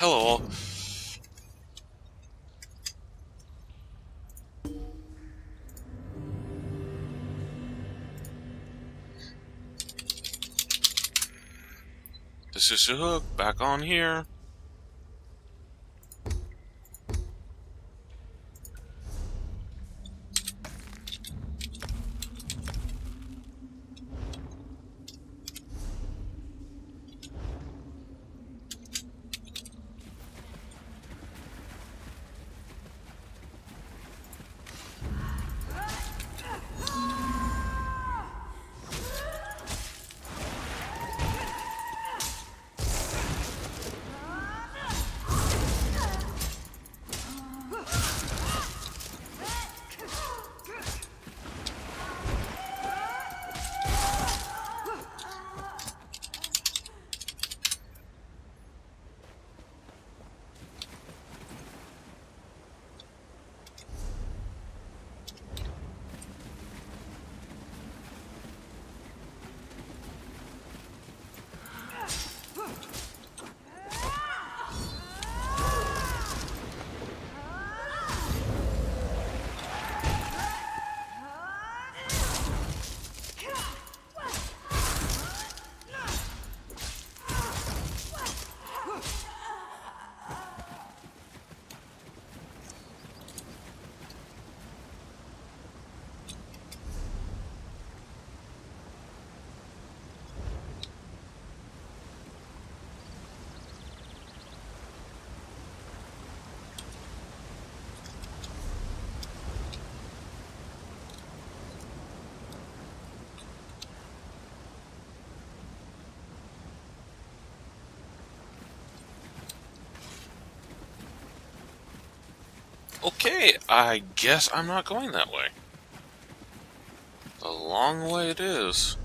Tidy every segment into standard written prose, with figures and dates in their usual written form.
Hello. This is the hook. Back on here. Okay, I guess I'm not going that way. The long way it is.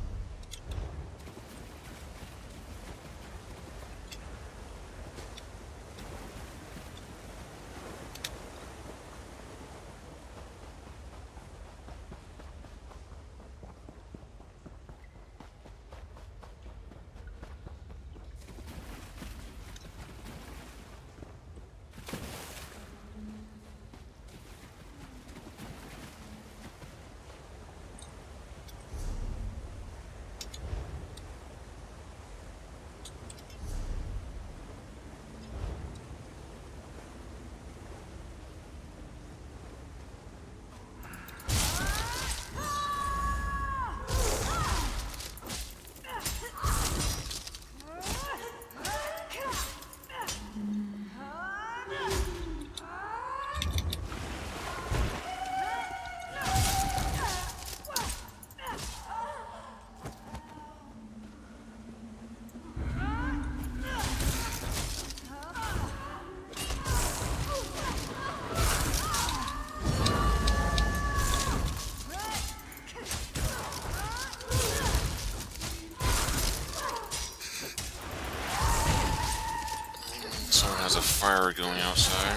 Someone has a fire going outside.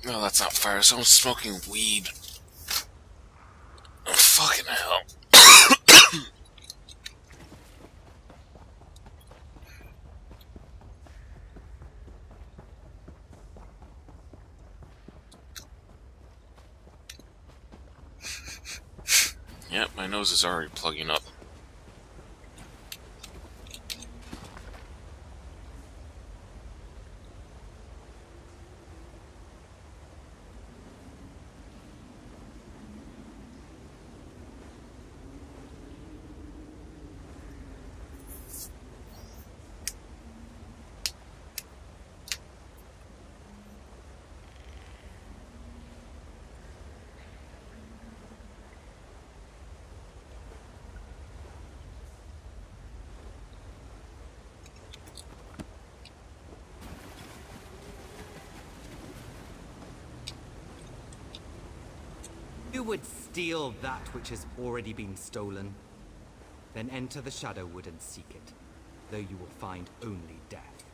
No, that's not fire. Someone's smoking weed. Oh, fucking hell. Yep, my nose is already plugging up. You would steal that which has already been stolen. Then enter the Shadowwood and seek it, though you will find only death.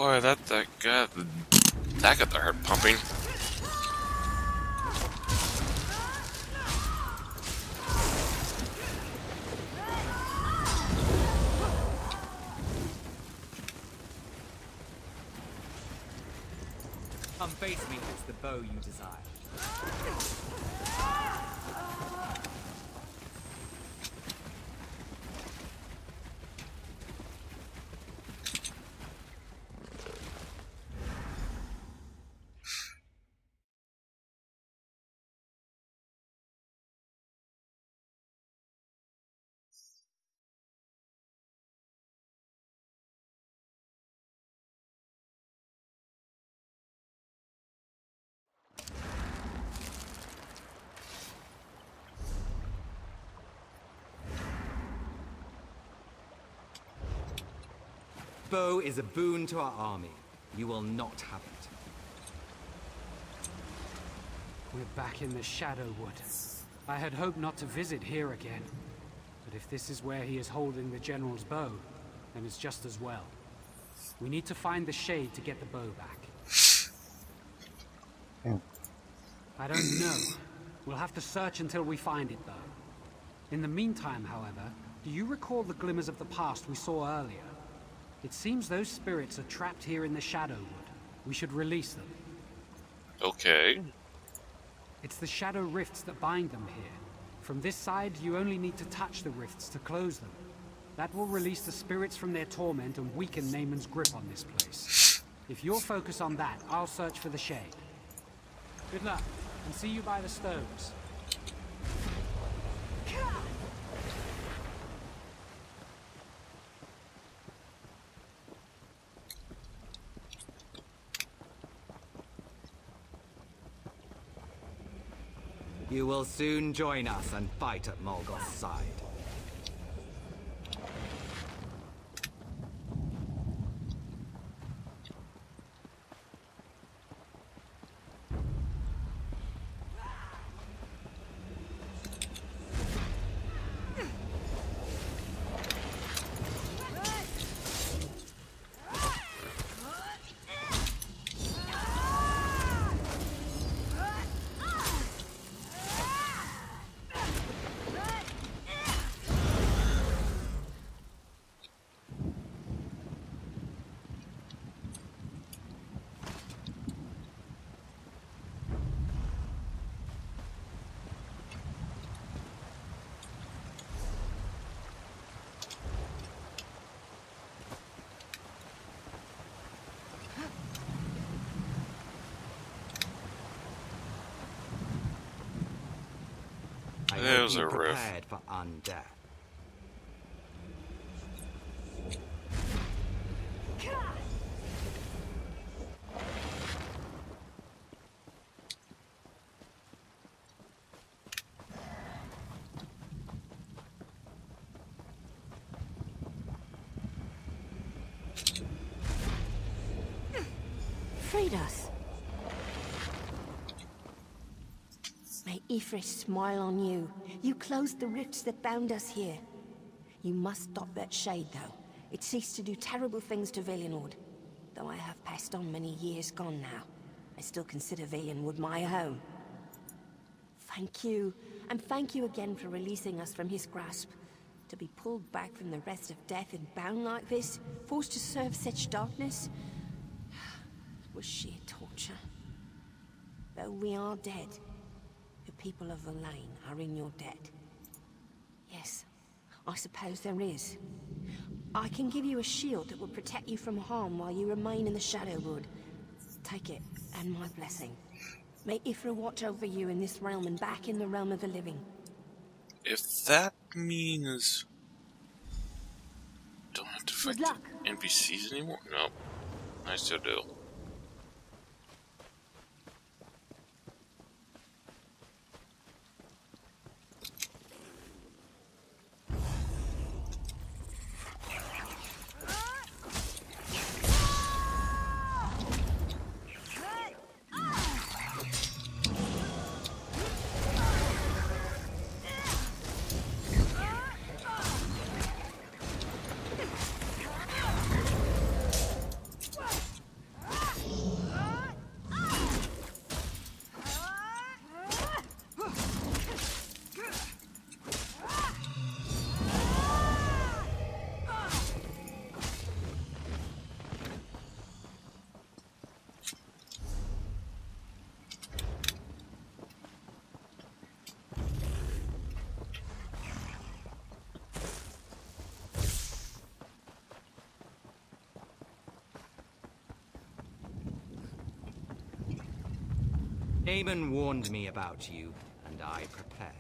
Boy, that got the heart pumping. Come face me if it's the bow you desire. Bow is a boon to our army. You will not have it. We're back in the Shadowwood. I had hoped not to visit here again. But if this is where he is holding the General's bow, then it's just as well. We need to find the Shade to get the bow back. I don't know. We'll have to search until we find it, though. In the meantime, however, do you recall the glimmers of the past we saw earlier? It seems those spirits are trapped here in the Shadowwood. We should release them. Okay. It's the Shadow Rifts that bind them here. From this side, you only need to touch the rifts to close them. That will release the spirits from their torment and weaken Naaman's grip on this place. If you're focused on that, I'll search for the Shade. Good luck, and see you by the stoves. You will soon join us and fight at Morgoth's side. There's a riff. Prepared for undeath. Freed us. May Ifrit smile on you. You closed the rifts that bound us here. You must stop that Shade, though. It ceased to do terrible things to Valenwood. Though I have passed on many years gone now, I still consider Valenwood my home. Thank you, and thank you again for releasing us from his grasp. To be pulled back from the rest of death and bound like this, forced to serve such darkness, was sheer torture. Though we are dead, the people of Verlaine are in your debt. Yes, I suppose there is. I can give you a shield that will protect you from harm while you remain in the Shadowwood. Take it, and my blessing. May Ifrit watch over you in this realm and back in the realm of the living. If that means don't have to fight the NPCs anymore? No, I still do. Aemon warned me about you, and I prepared.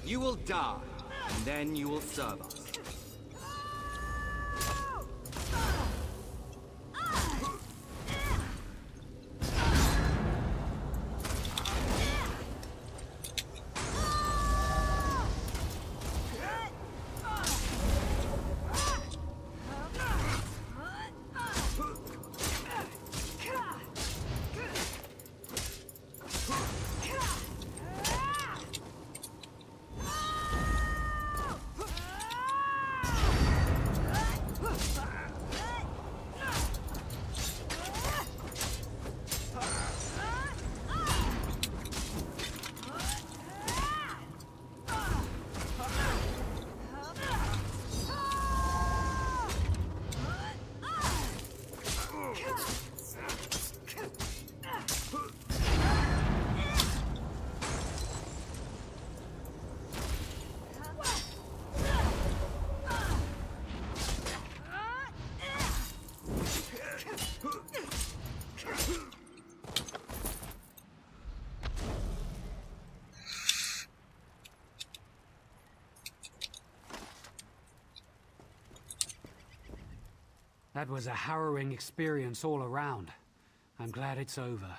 You will die, and then you will serve us. That was a harrowing experience all around. I'm glad it's over.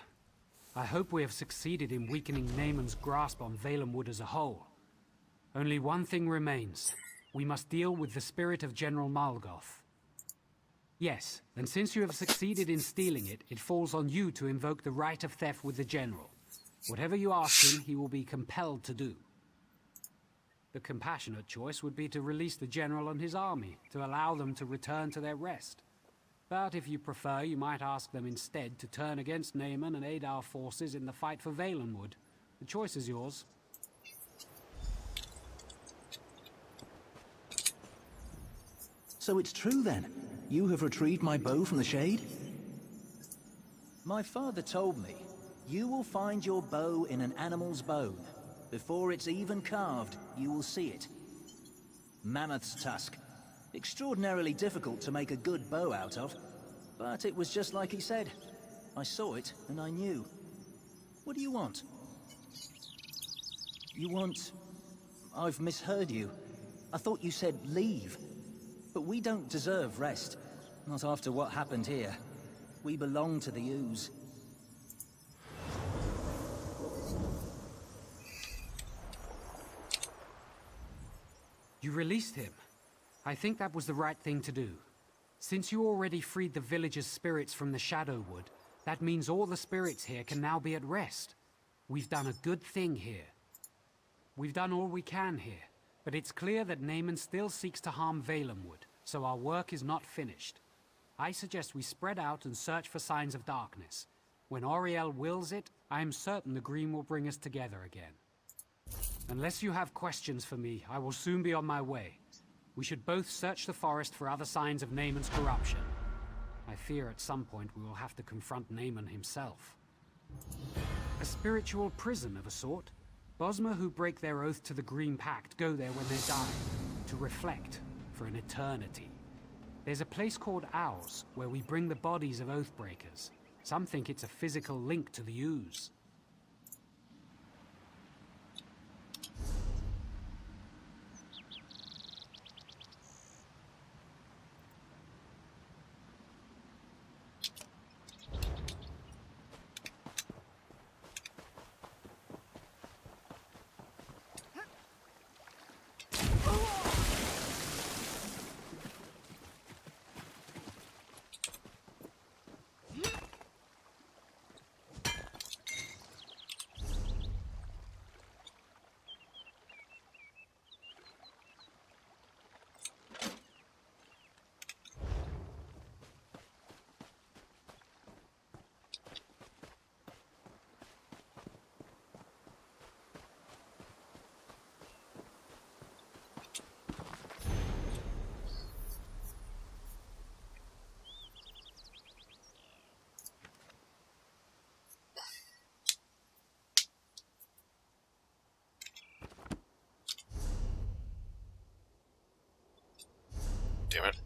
I hope we have succeeded in weakening Naaman's grasp on Valenwood as a whole. Only one thing remains. We must deal with the spirit of General Malgoth. Yes, and since you have succeeded in stealing it, it falls on you to invoke the right of theft with the General. Whatever you ask him, he will be compelled to do. The compassionate choice would be to release the General and his army, to allow them to return to their rest. But if you prefer, you might ask them instead to turn against Naaman and aid our forces in the fight for Valenwood. The choice is yours. So it's true then? You have retrieved my bow from the Shade? My father told me, you will find your bow in an animal's bone. Before it's even carved, you will see it. Mammoth's tusk. Extraordinarily difficult to make a good bow out of, but it was just like he said. I saw it, and I knew. What do you want? You want... I've misheard you. I thought you said leave. But we don't deserve rest. Not after what happened here. We belong to the Ooze. You released him. I think that was the right thing to do. Since you already freed the villagers' spirits from the Shadowwood, that means all the spirits here can now be at rest. We've done a good thing here. We've done all we can here, but it's clear that Naaman still seeks to harm Valenwood, so our work is not finished. I suggest we spread out and search for signs of darkness. When Auriel wills it, I am certain the Green will bring us together again. Unless you have questions for me, I will soon be on my way. We should both search the forest for other signs of Naaman's corruption. I fear at some point we will have to confront Naaman himself. A spiritual prison of a sort. Bosmer who break their oath to the Green Pact go there when they die, to reflect for an eternity. There's a place called Owls, where we bring the bodies of Oathbreakers. Some think it's a physical link to the Ooze. Damn it.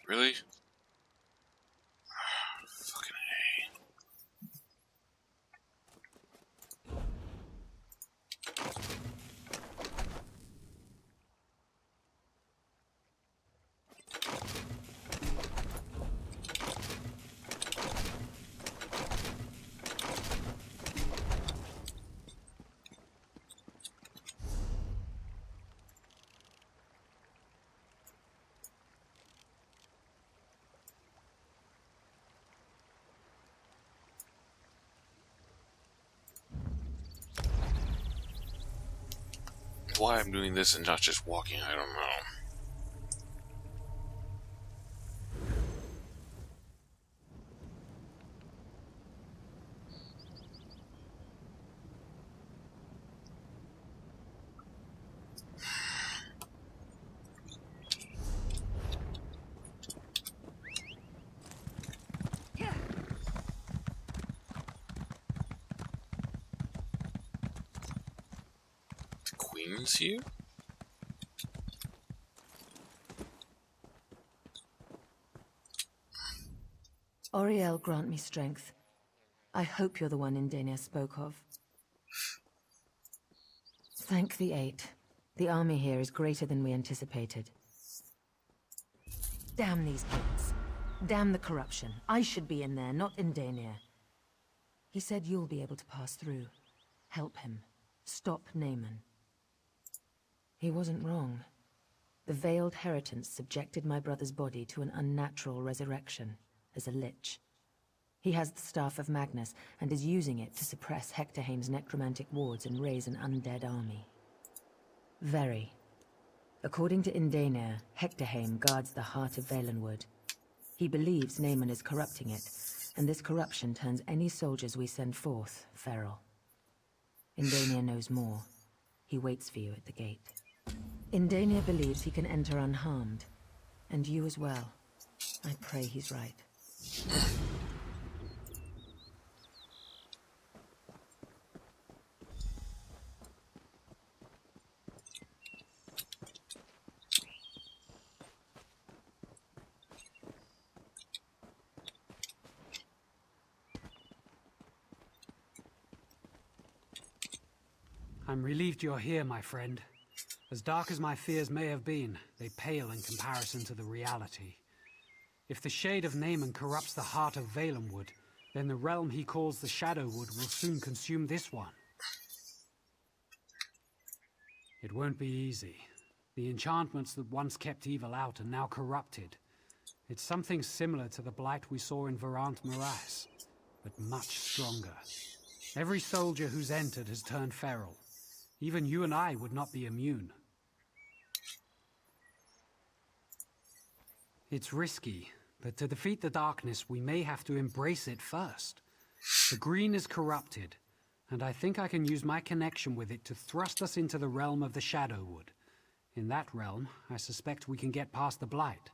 Really? Fucking A. Why I'm doing this and not just walking, I don't know. The Queen's here? Auriel, grant me strength. I hope you're the one Indenia spoke of. Thank the Eight. The army here is greater than we anticipated. Damn these kids. Damn the corruption. I should be in there, not Indenia. He said you'll be able to pass through. Help him. Stop Naaman. He wasn't wrong. The veiled heritance subjected my brother's body to an unnatural resurrection, as a lich. He has the Staff of Magnus, and is using it to suppress Hectorhaim's necromantic wards and raise an undead army. Very. According to Indenia, Hectorhaim guards the heart of Valenwood. He believes Naaman is corrupting it, and this corruption turns any soldiers we send forth feral. Indenia knows more. He waits for you at the gate. Indenia believes he can enter unharmed, and you as well. I pray he's right. I'm relieved you're here, my friend. As dark as my fears may have been, they pale in comparison to the reality. If the shade of Naaman corrupts the heart of Valenwood, then the realm he calls the Shadowwood will soon consume this one. It won't be easy. The enchantments that once kept evil out are now corrupted. It's something similar to the blight we saw in Verant Morass, but much stronger. Every soldier who's entered has turned feral. Even you and I would not be immune. It's risky, but to defeat the darkness, we may have to embrace it first. The green is corrupted, and I think I can use my connection with it to thrust us into the realm of the Shadowwood. In that realm, I suspect we can get past the Blight.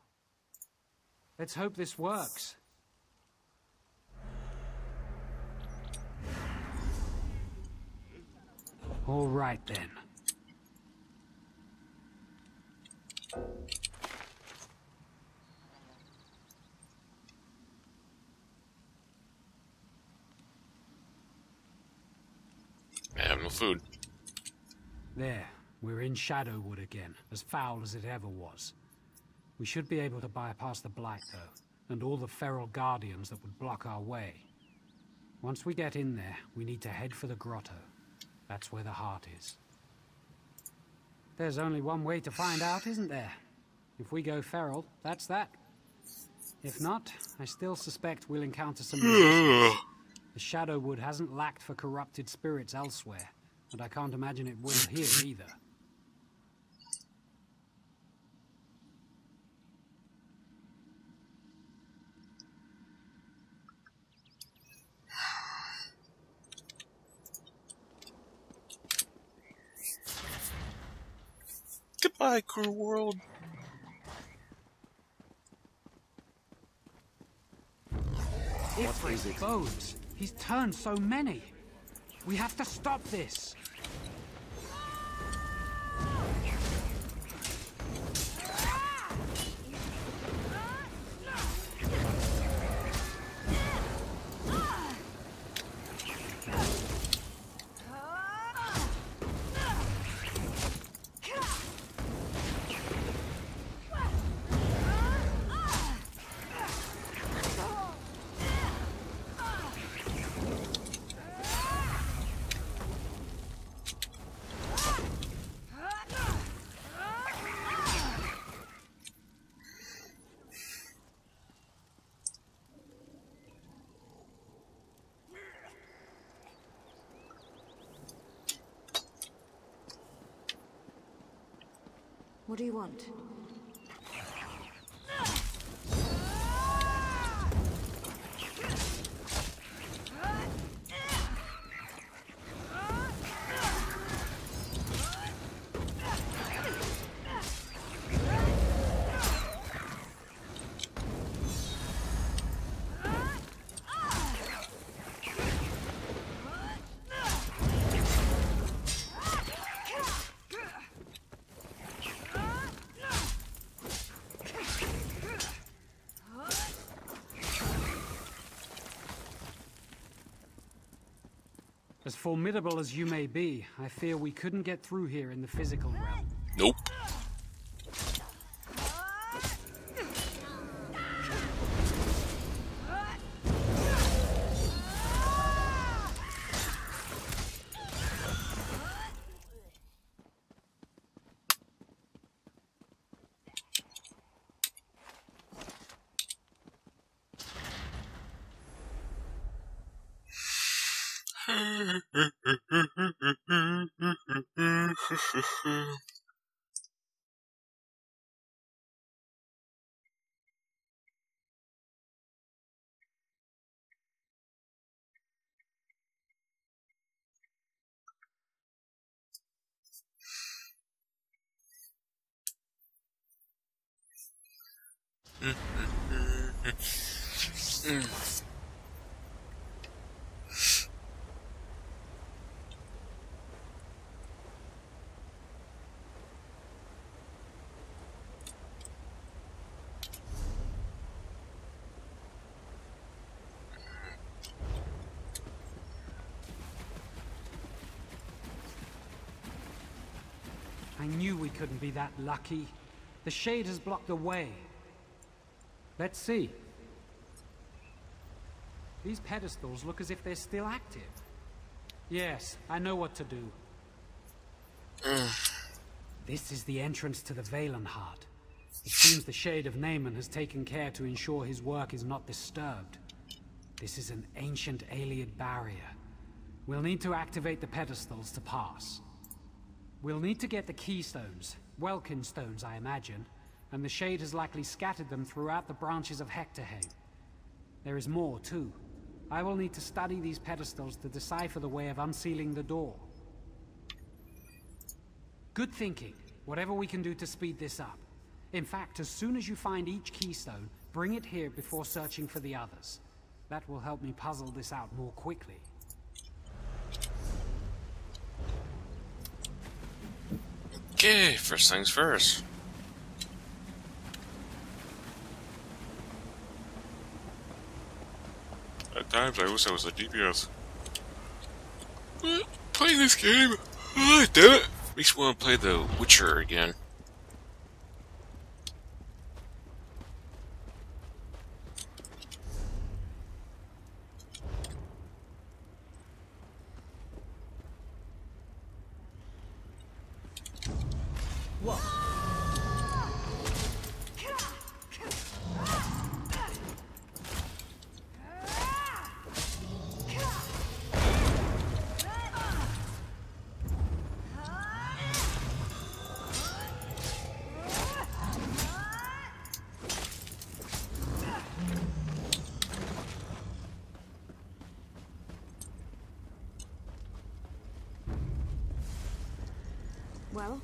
Let's hope this works. All right, then. I have no food. There, we're in Shadowwood again, as foul as it ever was. We should be able to bypass the Blight, though, and all the feral guardians that would block our way. Once we get in there, we need to head for the grotto. That's where the heart is. There's only one way to find out, isn't there? If we go feral, that's that. If not, I still suspect we'll encounter some resistance. The Shadowwood hasn't lacked for corrupted spirits elsewhere, and I can't imagine it will here either. Goodbye, cruel world. Ifrit's bones. He's turned so many. We have to stop this. What do you want? As formidable as you may be, I fear we couldn't get through here in the physical realm. Nope. I knew we couldn't be that lucky. The shade has blocked the way. Let's see. These pedestals look as if they're still active. Yes, I know what to do. This is the entrance to the Valenheart. It seems the Shade of Naaman has taken care to ensure his work is not disturbed. This is an ancient Ayleid barrier. We'll need to activate the pedestals to pass. We'll need to get the keystones, Welkin stones I imagine, and the Shade has likely scattered them throughout the branches of Hectorheim. There is more, too. I will need to study these pedestals to decipher the way of unsealing the door. Good thinking. Whatever we can do to speed this up. In fact, as soon as you find each keystone, bring it here before searching for the others. That will help me puzzle this out more quickly. Okay, first things first. At times I wish I was a DPS. Playing this game, oh, damn it, makes me want to play The Witcher again. Well?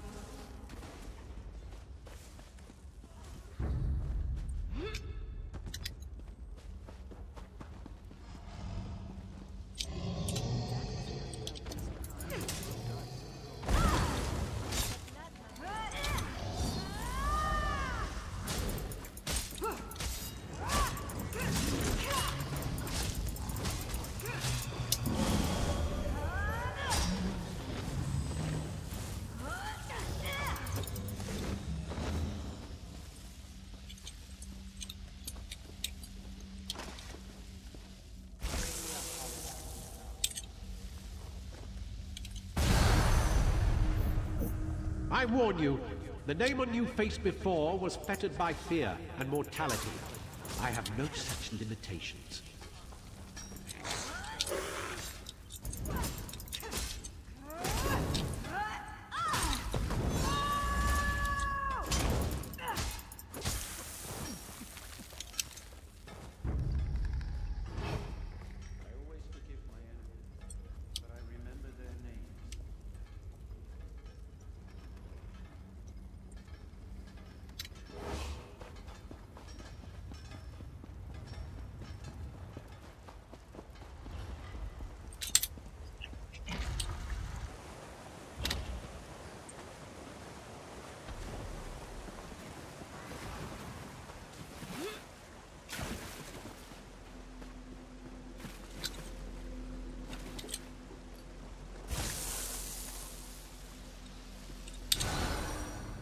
I warn you, the Namon you faced before was fettered by fear and mortality. I have no such limitations.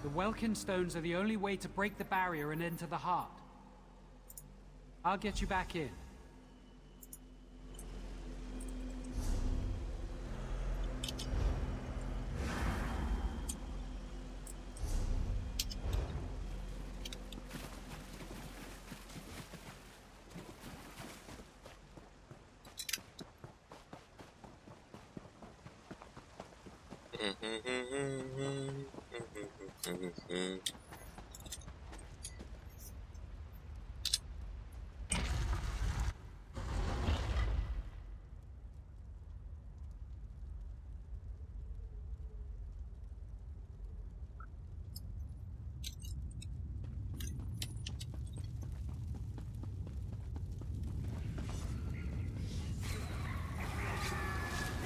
The Welkin stones are the only way to break the barrier and enter the heart. I'll get you back in.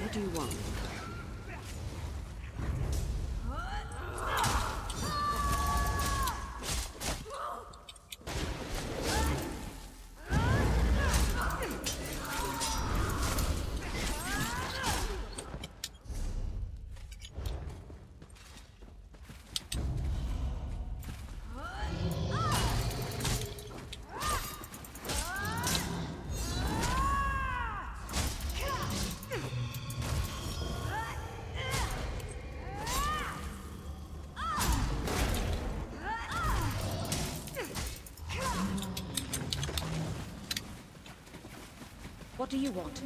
What do you want? What do you want?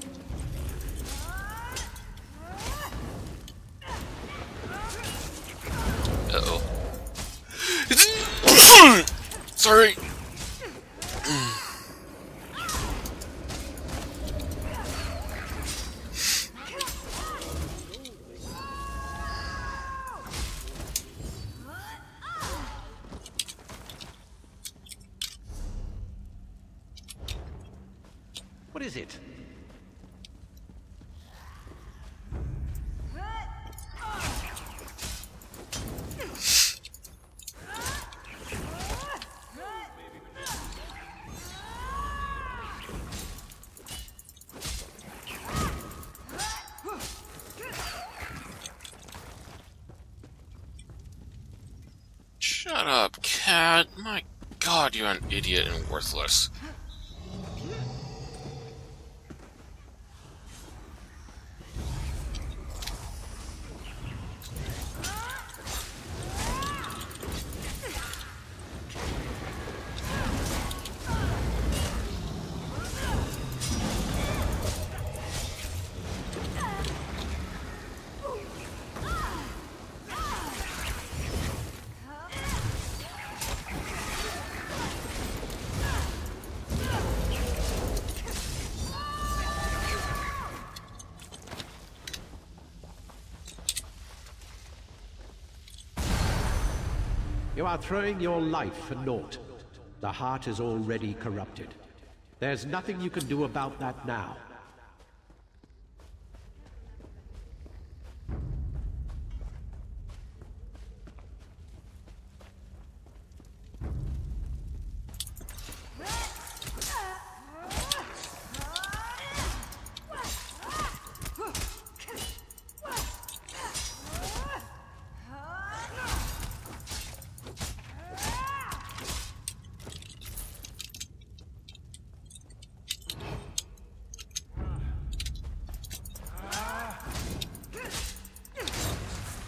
Uh-oh. Sorry. What is it? Shut up, cat. My god, you're an idiot and worthless. You are throwing your life for naught. The heart is already corrupted. There's nothing you can do about that now.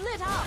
Split up!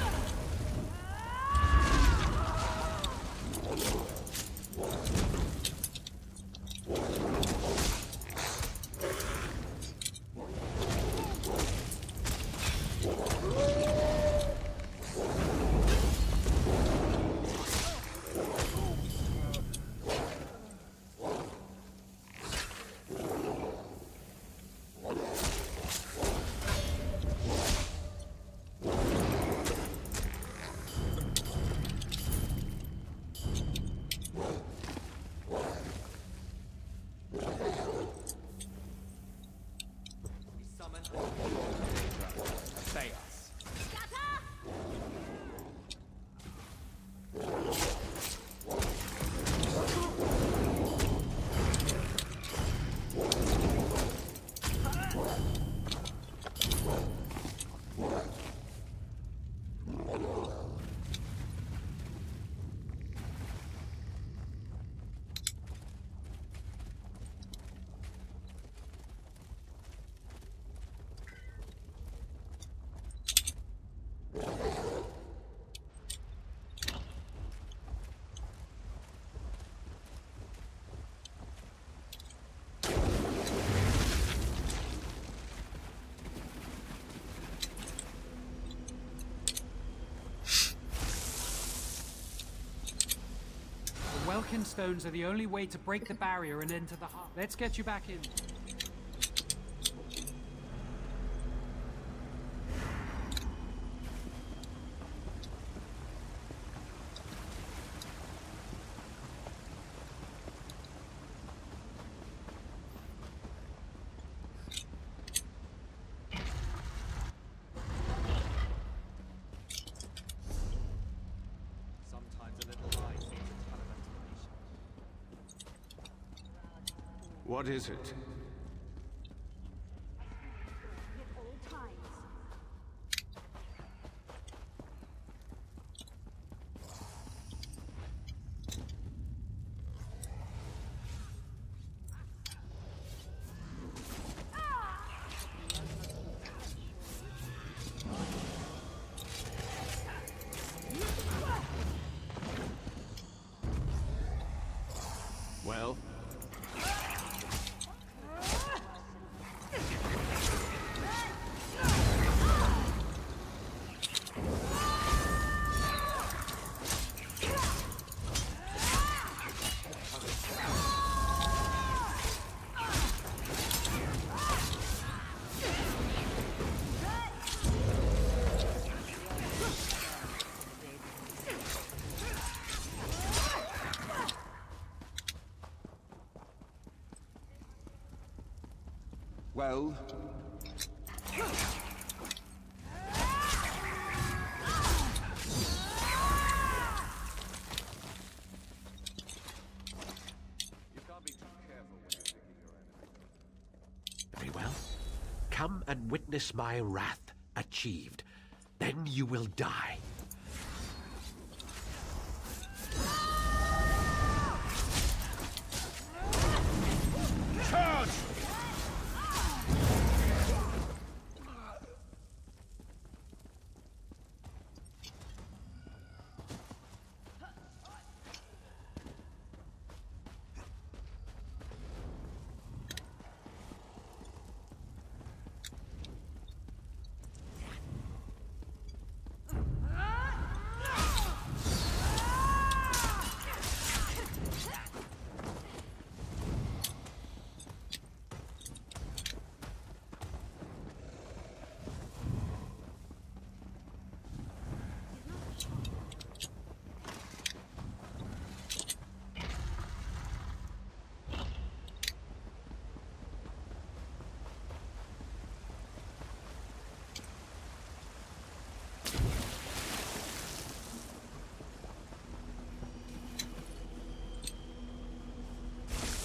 Welkin stones are the only way to break the barrier and enter the heart. Let's get you back in. What is it? Well? well? Very well. Come and witness my wrath achieved. Then you will die. Charge!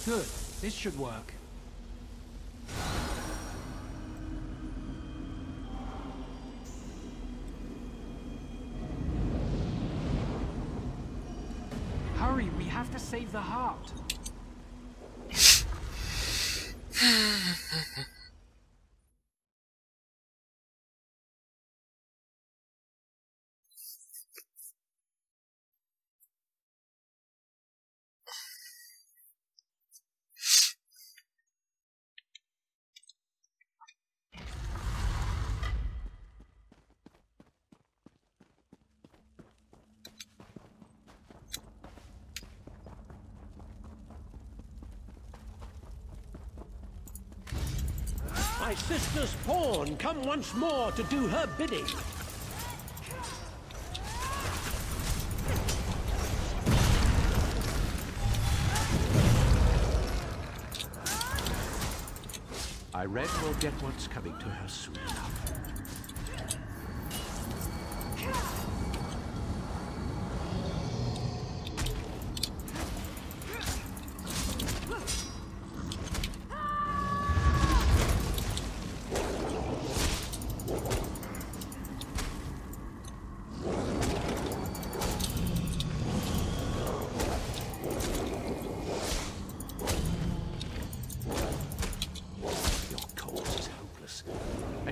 Good. This should work. Hurry, we have to save the heart. My sister's pawn, come once more to do her bidding. Irene will get what's coming to her soon enough.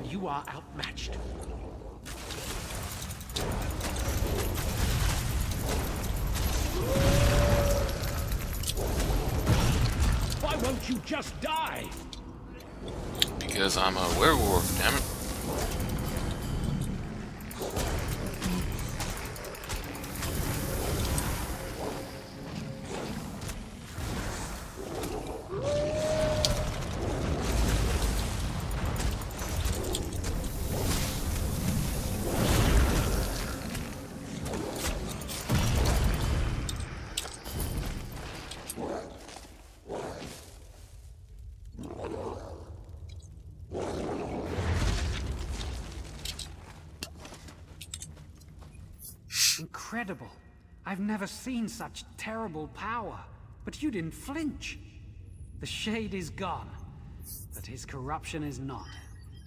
You are outmatched. Why won't you just die? Because I'm a werewolf, damn it. Incredible. I've never seen such terrible power. But you didn't flinch. The Shade is gone, but his corruption is not.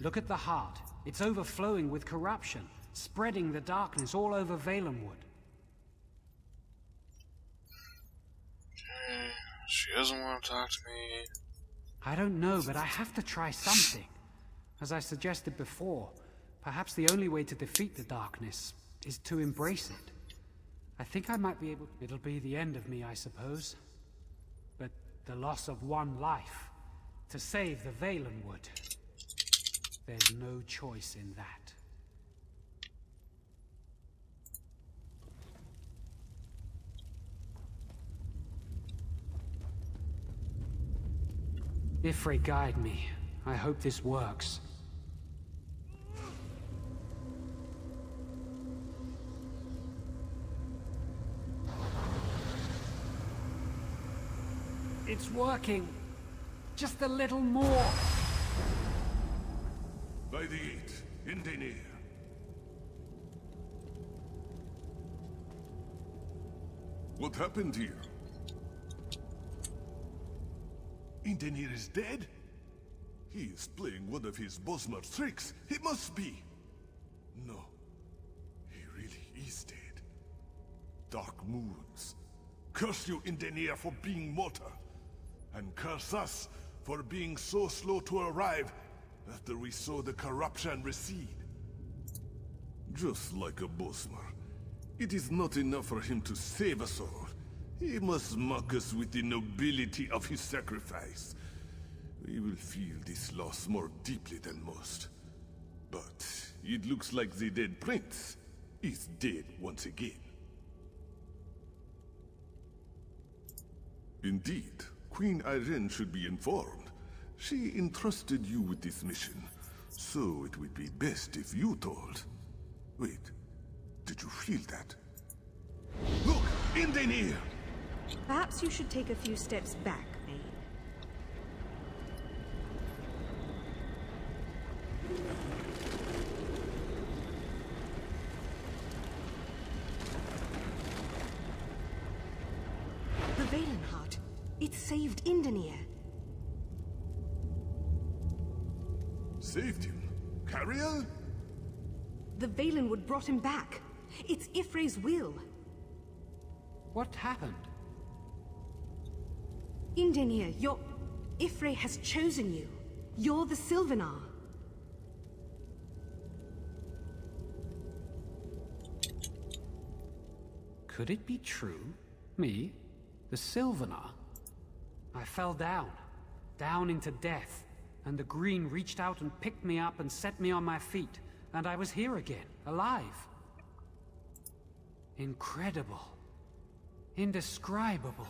Look at the heart. It's overflowing with corruption, spreading the darkness all over Valenwood. She doesn't want to talk to me. I don't know, but I have to try something. As I suggested before, perhaps the only way to defeat the darkness is to embrace it. I think I might be able to. It'll be the end of me, I suppose. But the loss of one life, to save the Valenwood, there's no choice in that. Ifrit, guide me. I hope this works. It's working. Just a little more. by the Eight, in Daenir. What happened here? Indenir is dead? He is playing one of his Bosmer tricks. He must be. No. He really is dead. Dark Moons. Curse you, Indenir, for being mortar. And curse us for being so slow to arrive after we saw the corruption recede. Just like a Bosmer. It is not enough for him to save us all. He must mock us with the nobility of his sacrifice. We will feel this loss more deeply than most. But it looks like the dead prince is dead once again. Indeed, Queen Irene should be informed. She entrusted you with this mission, so it would be best if you told. Wait, did you feel that? Look! In Daenir! Perhaps you should take a few steps back, maid. The Valenheart. It saved Indenir. Saved him? Cariel? The Valenwood brought him back. It's Ifre's will. What happened? Indenir, Ifre has chosen you. You're the Sylvanar. Could it be true? Me? The Sylvanar? I fell down into death, and the Green reached out and picked me up and set me on my feet, and I was here again, alive. Incredible. Indescribable.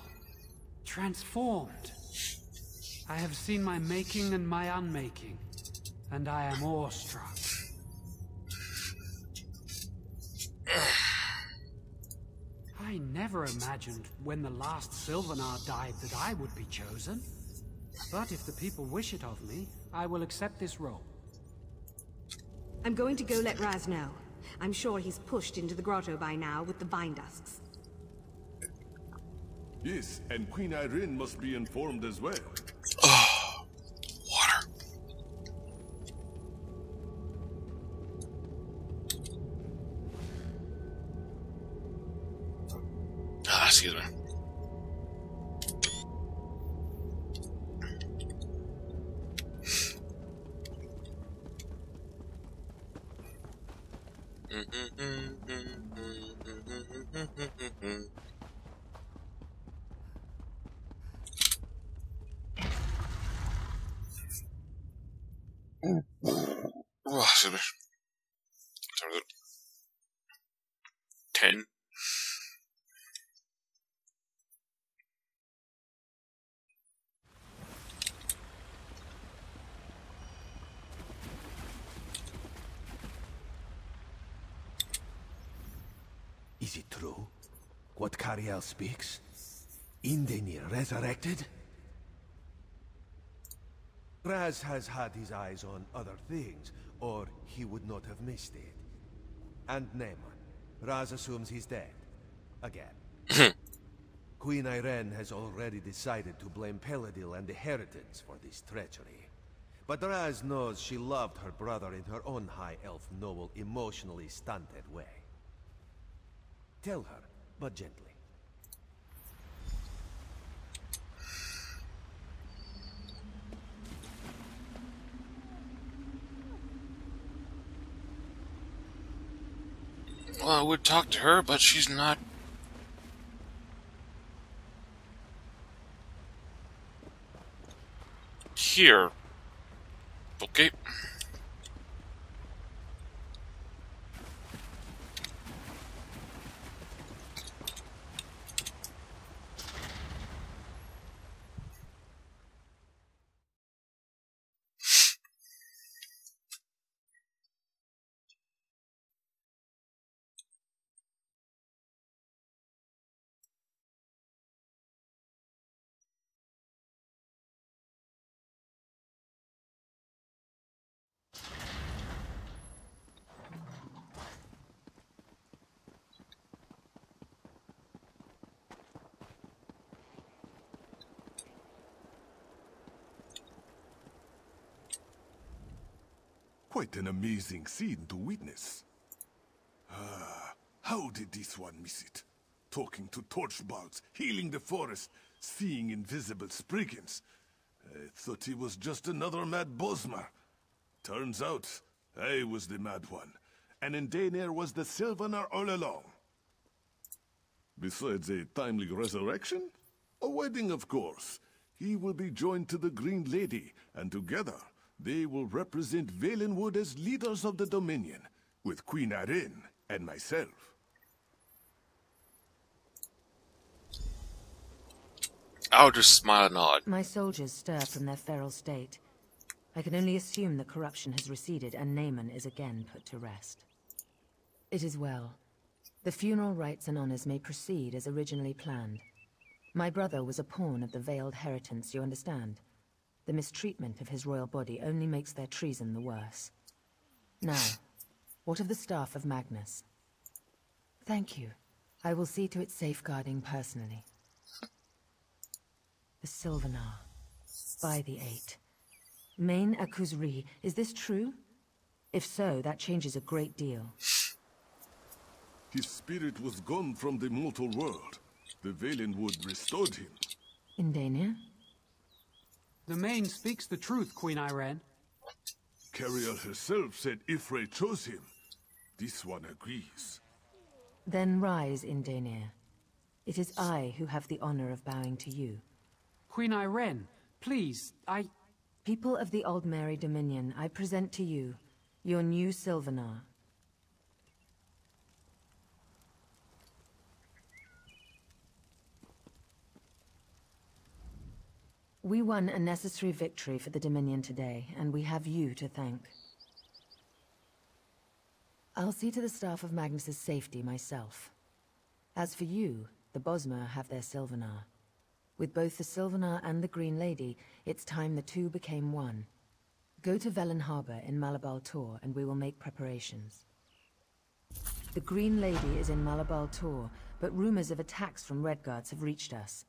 Transformed. I have seen my making and my unmaking, and I am awestruck. I never imagined when the last Sylvanar died that I would be chosen. But if the people wish it of me, I will accept this role. I'm going to go let Raz know. I'm sure he's pushed into the grotto by now with the vine dusks. Yes, and Queen Irene must be informed as well. Oh, water. Ah, excuse me. Oh, excuse me. Sounds good. 10. Is it true? What Cariel speaks? Indenir resurrected? Raz has had his eyes on other things, or he would not have missed it. And Naaman. Raz assumes he's dead. Again. Queen Irene has already decided to blame Peladil and the Heritans for this treachery. But Raz knows she loved her brother in her own High Elf noble, emotionally stunted way. Tell her, but gently. Well, I would talk to her, but she's not. Here. Okay. quite an amazing scene to witness. How did this one miss it? Talking to torchbugs, healing the forest, seeing invisible Spriggans. I thought he was just another mad Bosmer. Turns out, I was the mad one, and Indaneir was the Sylvanar all along. Besides a timely resurrection, a wedding, of course. He will be joined to the Green Lady, and together they will represent Valenwood as leaders of the Dominion, with Queen Arene and myself. I'll just smile and nod. My soldiers stir from their feral state. I can only assume the corruption has receded and Naaman is again put to rest. It is well. The funeral rites and honors may proceed as originally planned. My brother was a pawn of the Veiled Heritance, you understand? The mistreatment of his royal body only makes their treason the worse. Now, what of the staff of Magnus? Thank you. I will see to its safeguarding personally. The Sylvanar. By the Eight. Main Akuzri, is this true? If so, that changes a great deal. His spirit was gone from the mortal world. The Valenwood restored him. Indaneir? The Main speaks the truth, Queen Irene. Cariel herself said Ifrit chose him. This one agrees. Then rise, Indaneir. It is I who have the honor of bowing to you. Queen Irene, please, People of the Aldmeri Dominion, I present to you your new Sylvanar. We won a necessary victory for the Dominion today, and we have you to thank. I'll see to the staff of Magnus's safety myself. As for you, the Bosmer have their Sylvanar. With both the Sylvanar and the Green Lady, it's time the two became one. Go to Velen Harbor in Malabal Tor, and we will make preparations. The Green Lady is in Malabal Tor, but rumors of attacks from Redguards have reached us.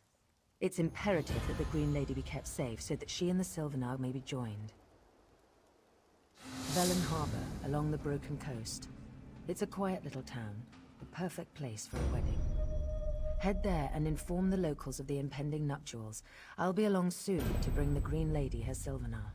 It's imperative that the Green Lady be kept safe, so that she and the Sylvanar may be joined. Velen Harbor, along the Broken Coast. It's a quiet little town, the perfect place for a wedding. Head there and inform the locals of the impending nuptials. I'll be along soon to bring the Green Lady her Sylvanar.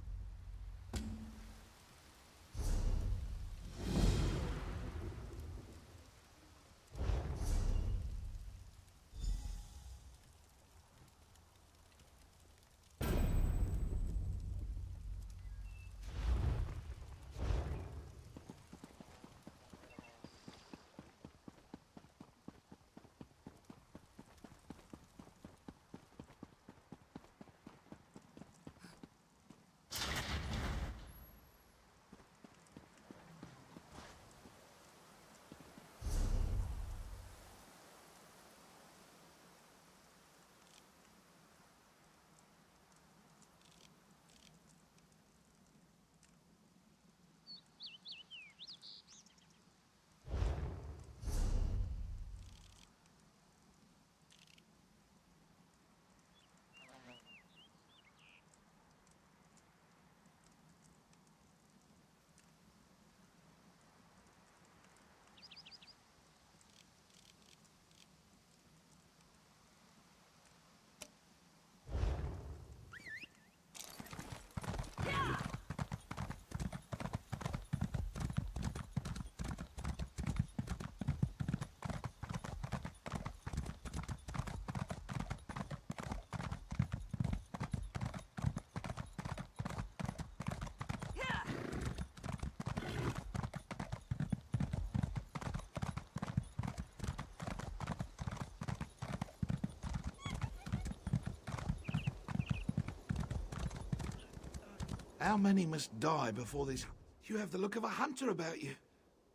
How many must die before this? You have the look of a hunter about you,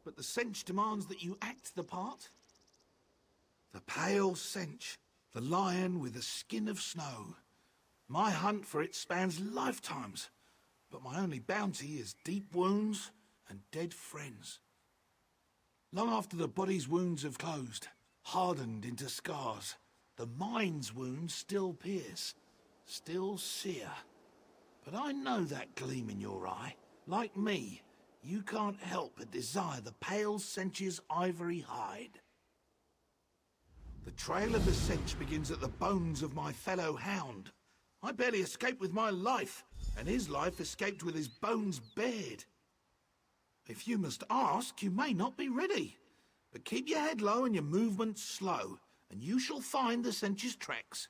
but the Sench demands that you act the part. The pale Sench, the lion with the skin of snow. My hunt for it spans lifetimes, but my only bounty is deep wounds and dead friends. Long after the body's wounds have closed, hardened into scars, the mind's wounds still pierce, still sear. But I know that gleam in your eye. Like me, you can't help but desire the pale Sench's ivory hide. The trail of the Sench begins at the bones of my fellow hound. I barely escaped with my life, and his life escaped with his bones bared. If you must ask, you may not be ready. But keep your head low and your movements slow, and you shall find the Sench's tracks.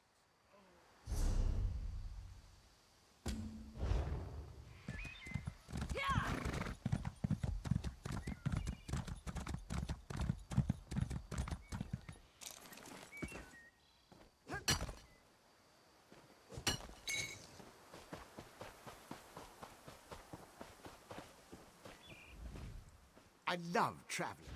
I love traveling.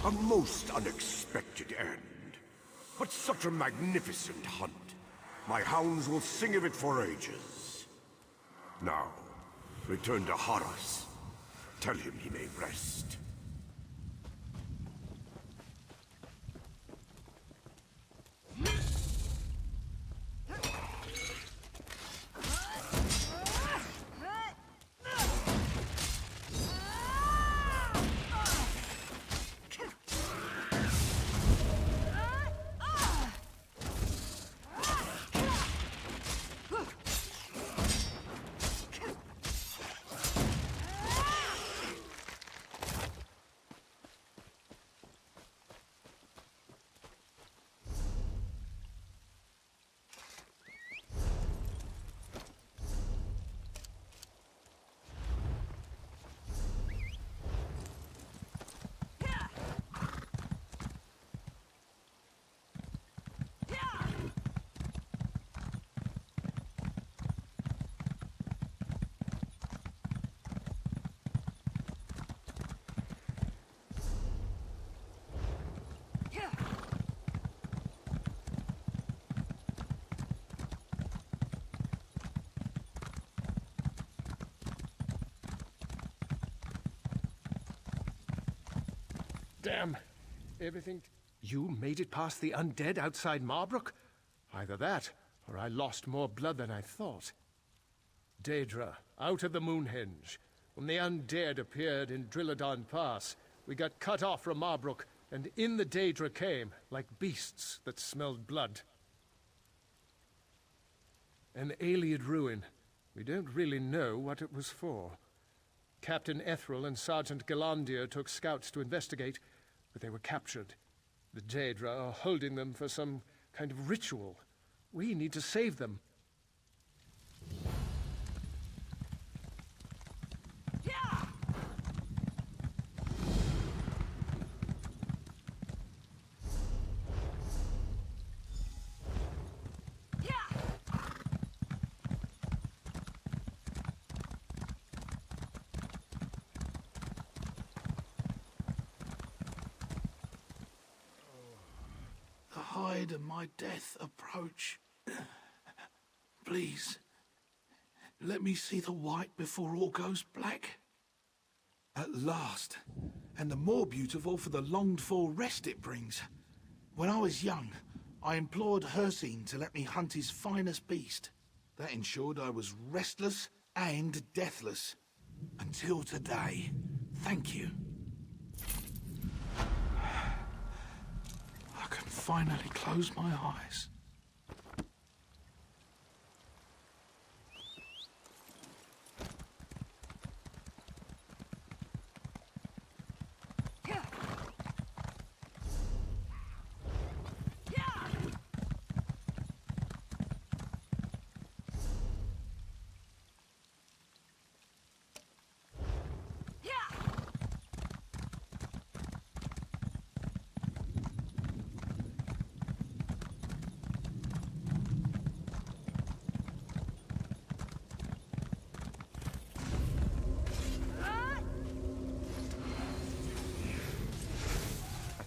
A most unexpected end. But such a magnificent hunt. My hounds will sing of it for ages. Now, return to Horus. Tell him he may rest. Damn. Everything... You made it past the undead outside Marbrook? Either that, or I lost more blood than I thought. Daedra, out of the Moonhenge. When the undead appeared in Drilladon Pass, we got cut off from Marbrook, and in the Daedra came, like beasts that smelled blood. An Ayleid ruin. We don't really know what it was for. Captain Ethril and Sergeant Galandir took scouts to investigate, but they were captured. The Daedra are holding them for some kind of ritual. We need to save them. And my death approach. Please, let me see the white before all goes black. At last, and the more beautiful for the longed-for rest it brings. When I was young, I implored Hircine to let me hunt his finest beast. That ensured I was restless and deathless. Until today. Thank you. I can finally close my eyes.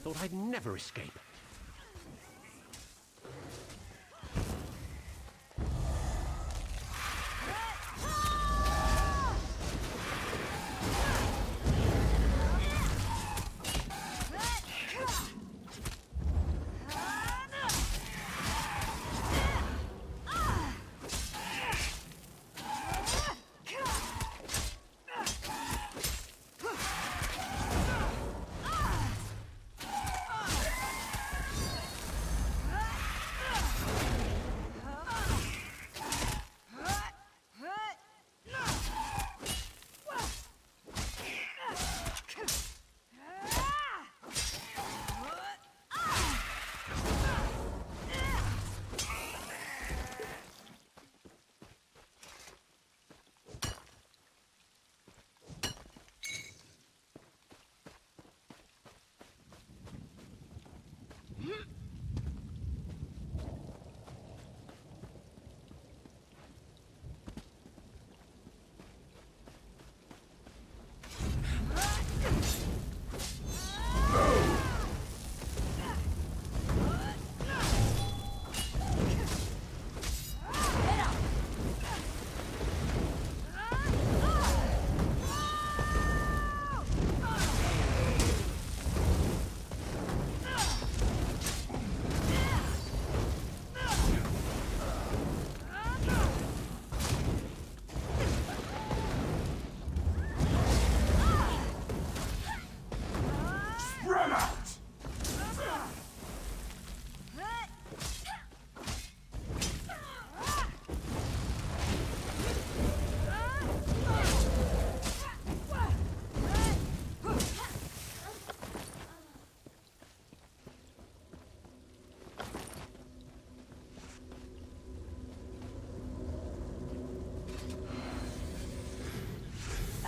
Thought I'd never escape.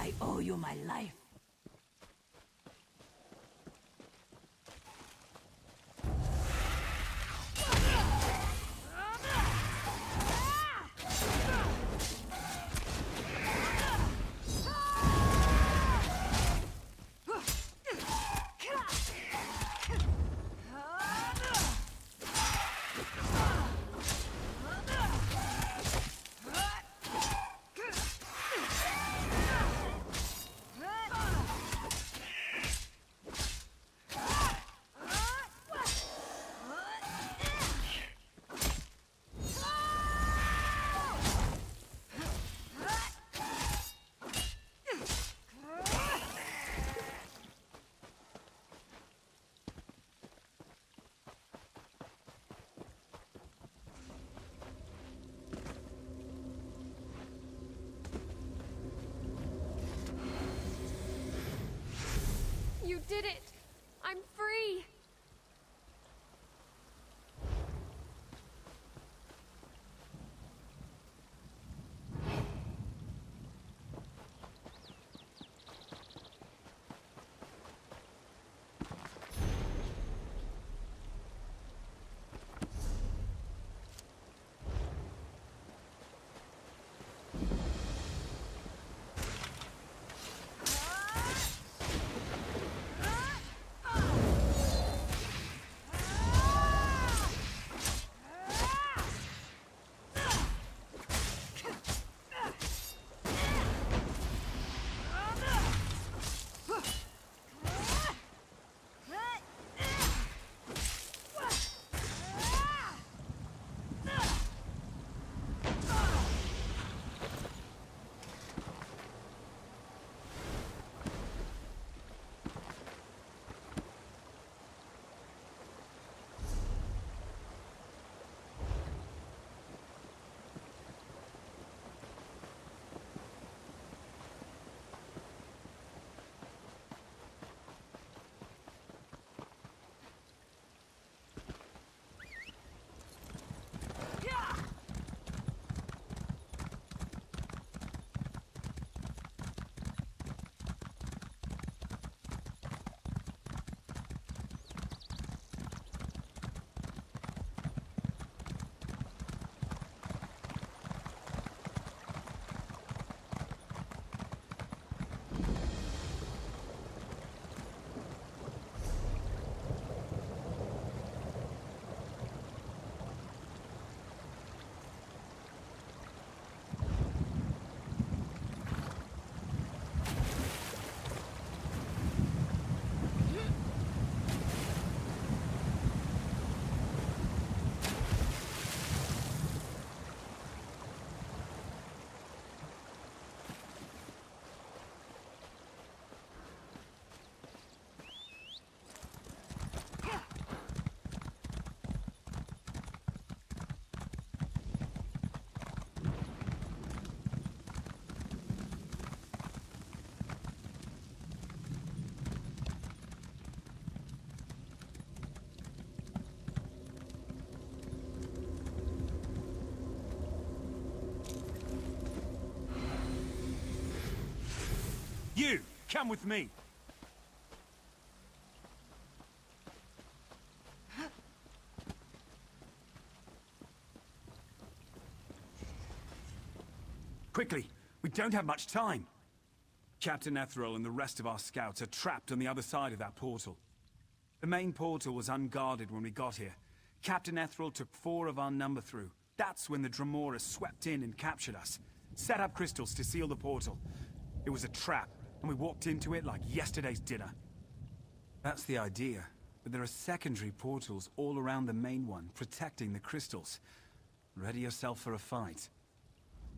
I owe you my life. You did it! I'm free! You, come with me. Quickly, we don't have much time. Captain Ethrol and the rest of our scouts are trapped on the other side of that portal. The main portal was unguarded when we got here. Captain Ethrol took 4 of our number through. That's when the Dremora swept in and captured us. Set up crystals to seal the portal. It was a trap, and we walked into it like yesterday's dinner. That's the idea, but there are secondary portals all around the main one, protecting the crystals. Ready yourself for a fight.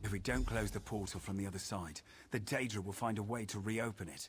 If we don't close the portal from the other side, the Daedra will find a way to reopen it.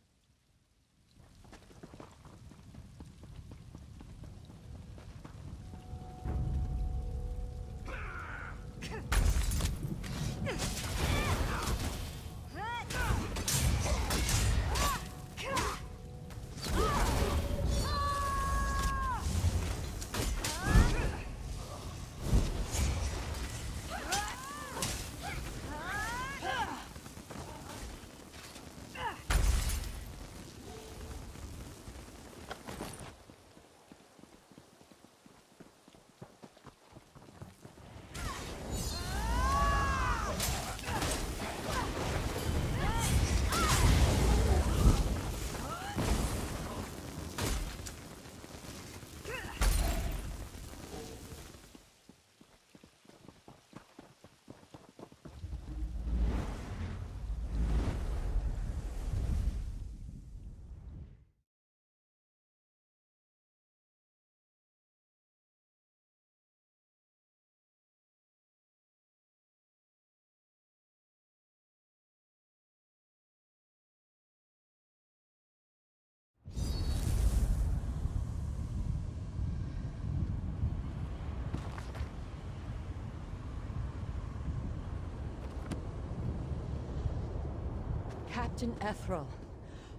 Captain Ethrel,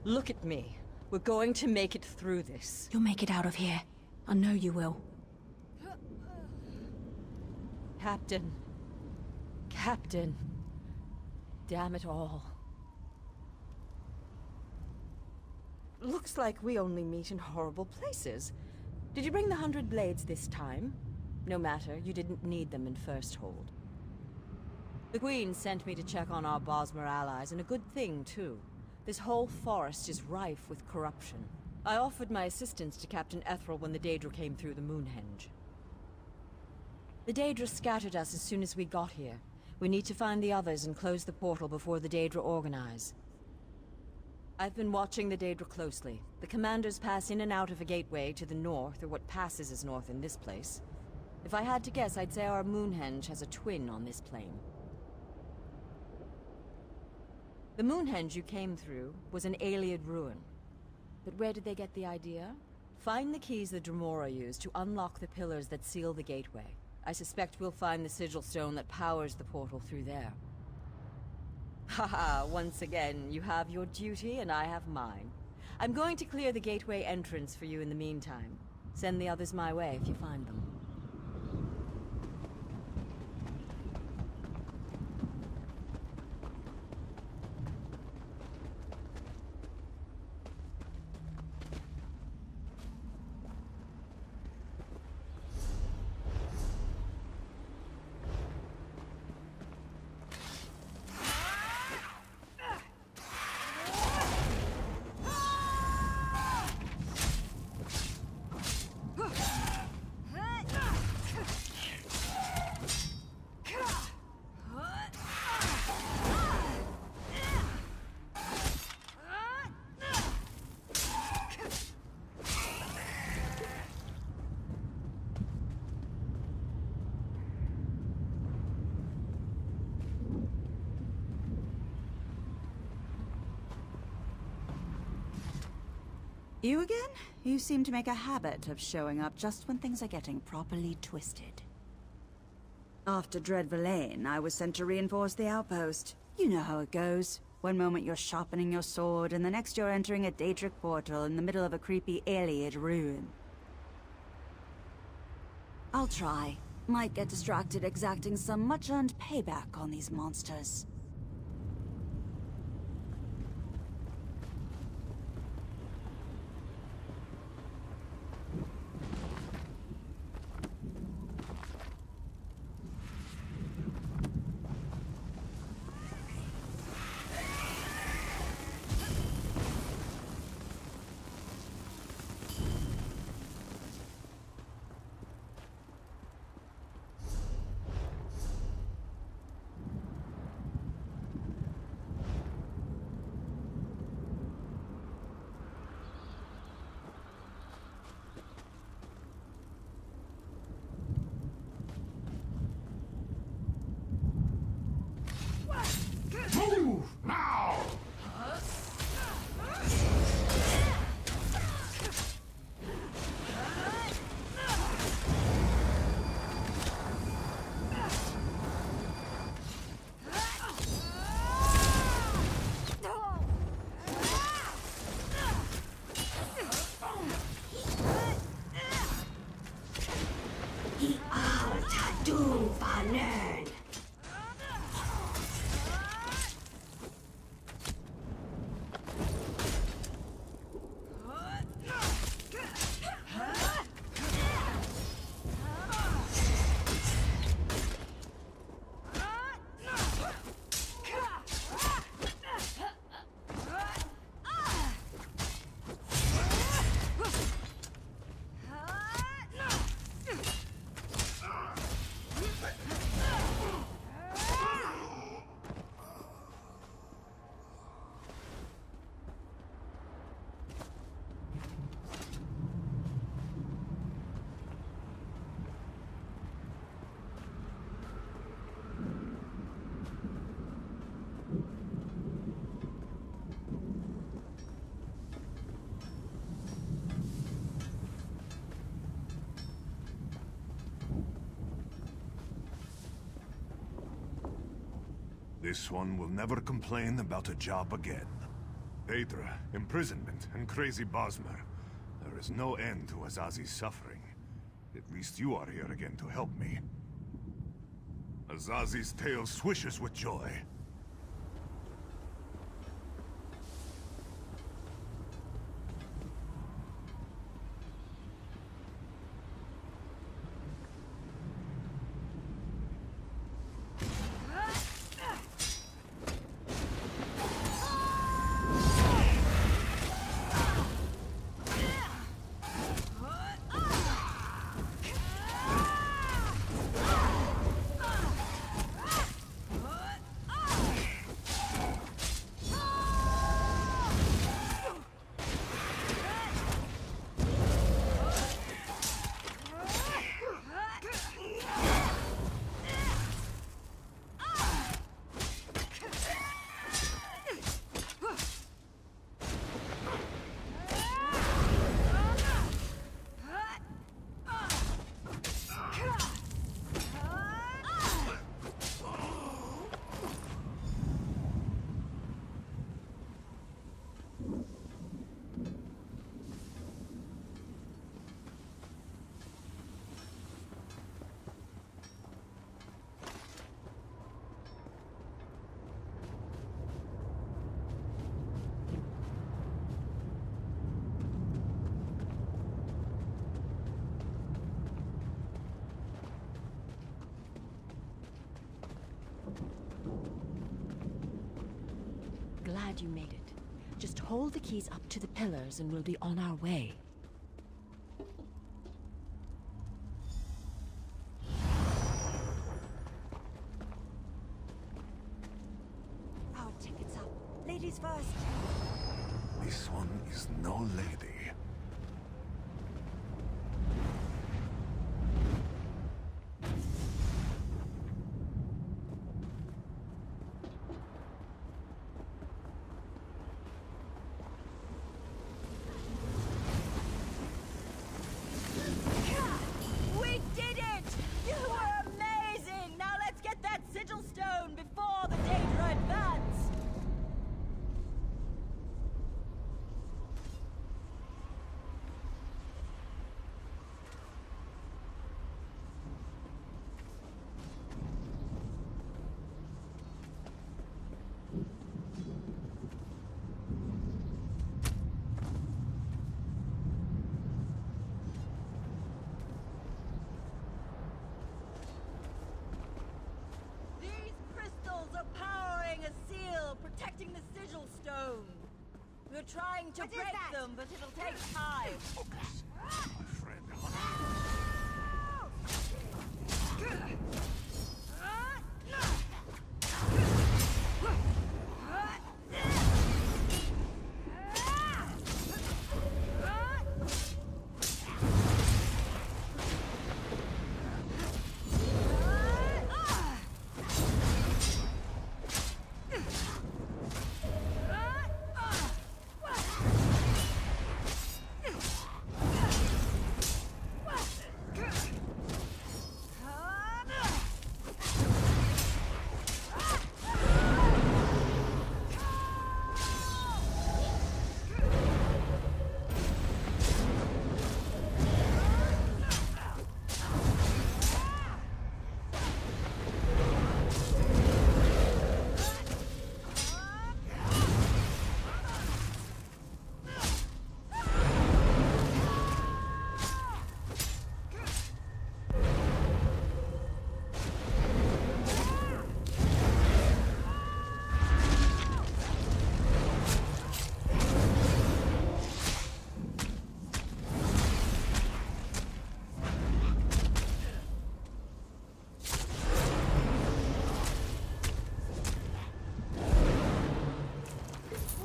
look at me. We're going to make it through this. You'll make it out of here. I know you will. Captain. Captain. Damn it all. Looks like we only meet in horrible places. Did you bring the 100 blades this time? No matter, you didn't need them in First Hold. The Queen sent me to check on our Bosmer allies, and a good thing, too. This whole forest is rife with corruption. I offered my assistance to Captain Ethrel when the Daedra came through the Moonhenge. The Daedra scattered us as soon as we got here. We need to find the others and close the portal before the Daedra organize. I've been watching the Daedra closely. The commanders pass in and out of a gateway to the north, or what passes as north in this place. If I had to guess, I'd say our Moonhenge has a twin on this plane. The Moonhenge you came through was an Ayleid ruin. But where did they get the idea? Find the keys the Dremora used to unlock the pillars that seal the gateway. I suspect we'll find the sigil stone that powers the portal through there. Haha, once again, you have your duty and I have mine. I'm going to clear the gateway entrance for you in the meantime. Send the others my way if you find them. You again? You seem to make a habit of showing up just when things are getting properly twisted. After Dread Villain, I was sent to reinforce the outpost. You know how it goes. One moment you're sharpening your sword, and the next you're entering a Daedric portal in the middle of a creepy Ayleid ruin. I'll try. Might get distracted exacting some much-earned payback on these monsters. This one will never complain about a job again. Daedra, imprisonment, and crazy Bosmer. There is no end to Azazi's suffering. At least you are here again to help me. Azazi's tail swishes with joy. Glad you made it. Just hold the keys up to the pillars and we'll be on our way. Our tickets up. Ladies first. This one is no lady. We did it! You were amazing! Now let's get that sigil stone before the Daedra advance! These crystals are powering a seal, protecting the sigil stone. We're trying to break them, but it'll take time. Focus, my friend.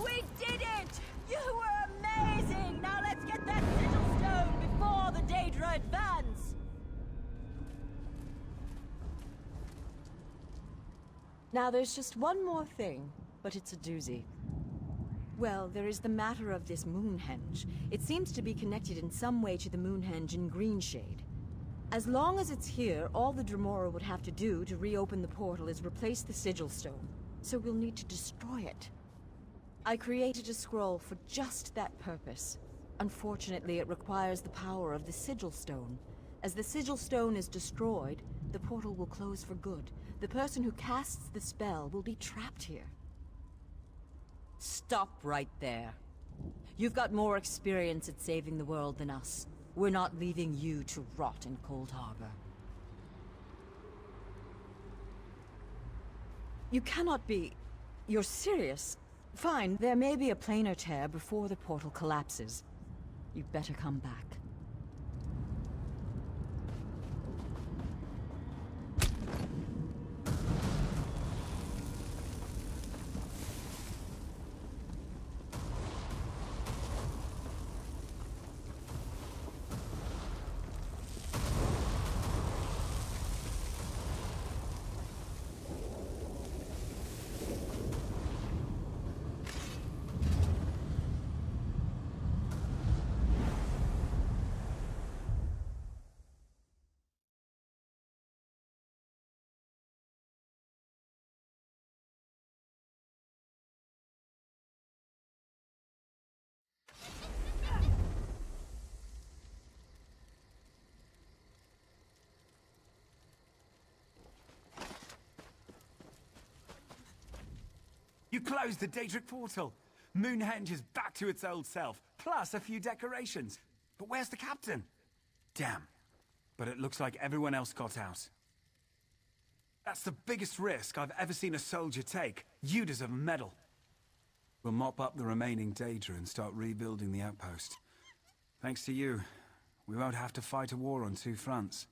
We did it! You were amazing! Now let's get that sigil stone before the Daedra advance! Now there's just one more thing, but it's a doozy. Well, there is the matter of this Moonhenge. It seems to be connected in some way to the Moonhenge in Greenshade. As long as it's here, all the Dremora would have to do to reopen the portal is replace the sigil stone. so we'll need to destroy it. I created a scroll for just that purpose. Unfortunately, it requires the power of the Sigil Stone. As the Sigil Stone is destroyed, the portal will close for good. The person who casts the spell will be trapped here. Stop right there. You've got more experience at saving the world than us. We're not leaving you to rot in Cold Harbor. You cannot be... You're serious? Fine, there may be a planar tear before the portal collapses. You'd better come back. You closed the Daedric portal. Moonhenge is back to its old self, plus a few decorations. But where's the captain? Damn. But it looks like everyone else got out. That's the biggest risk I've ever seen a soldier take. You deserve a medal. We'll mop up the remaining Daedra and start rebuilding the outpost. Thanks to you, we won't have to fight a war on two fronts.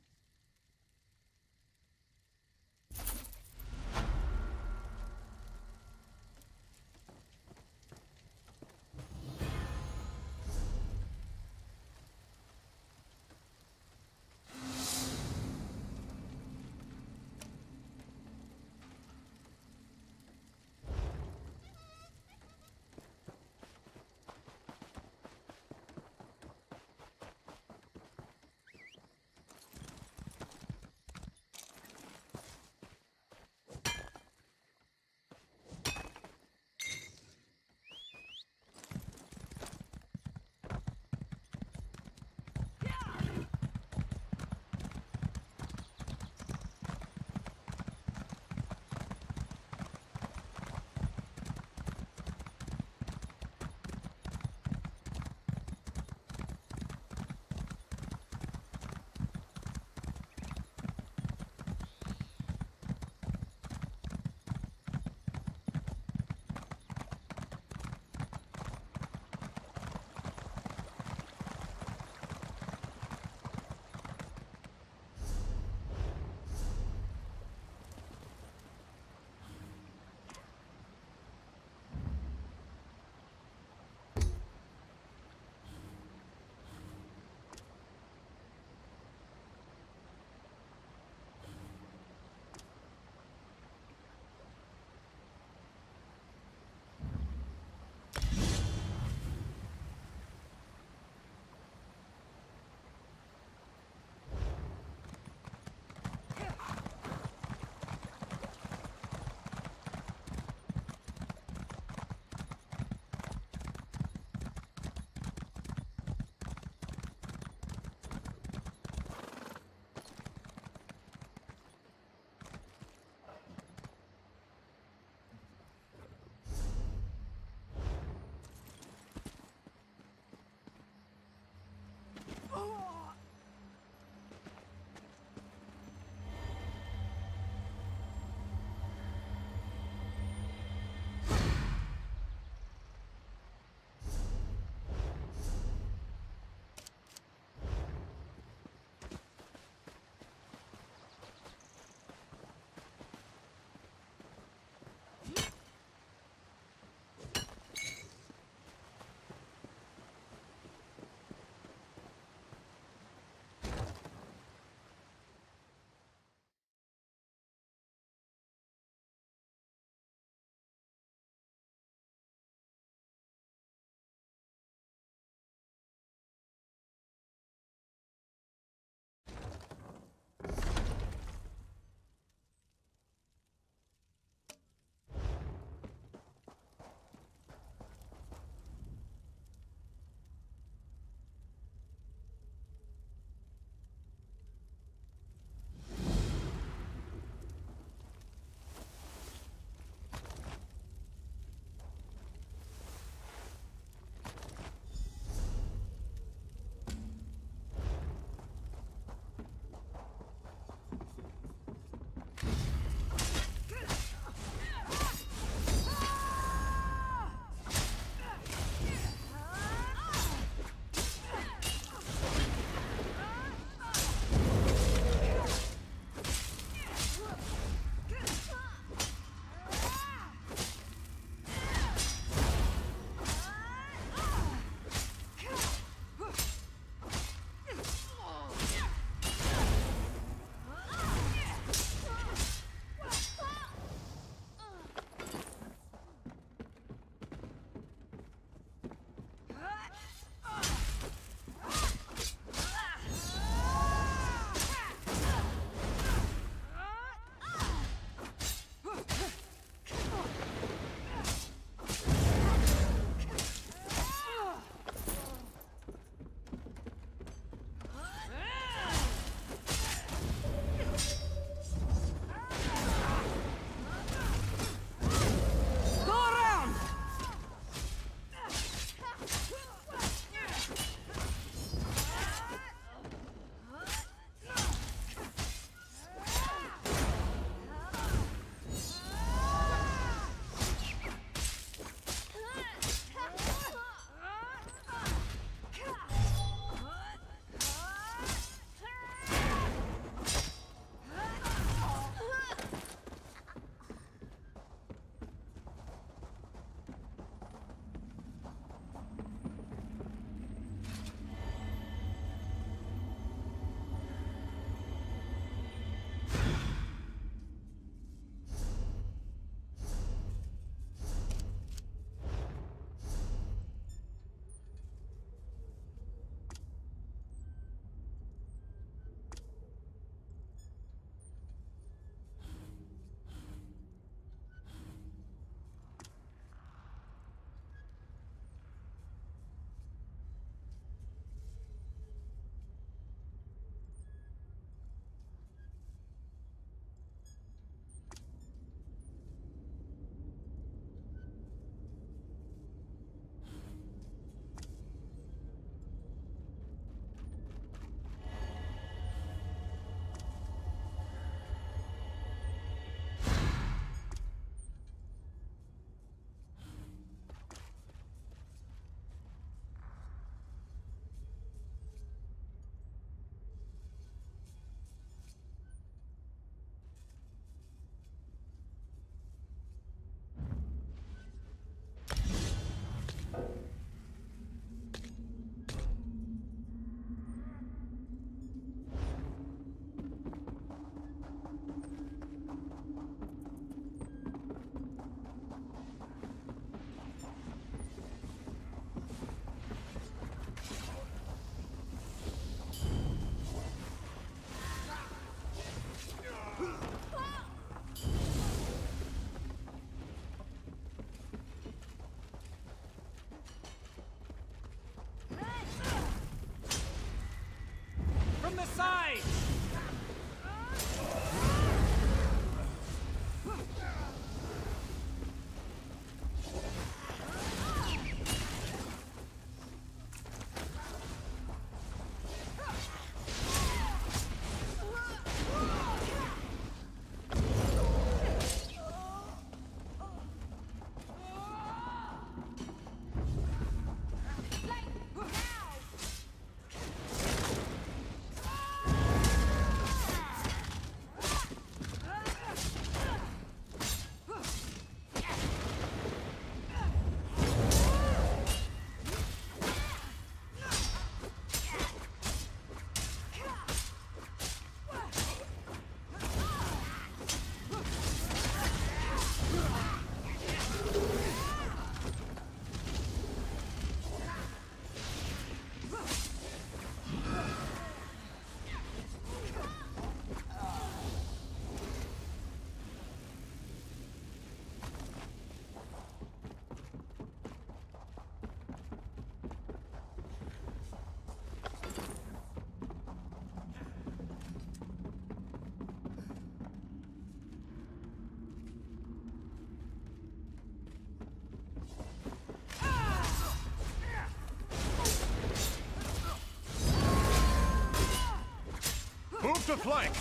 Move to flank!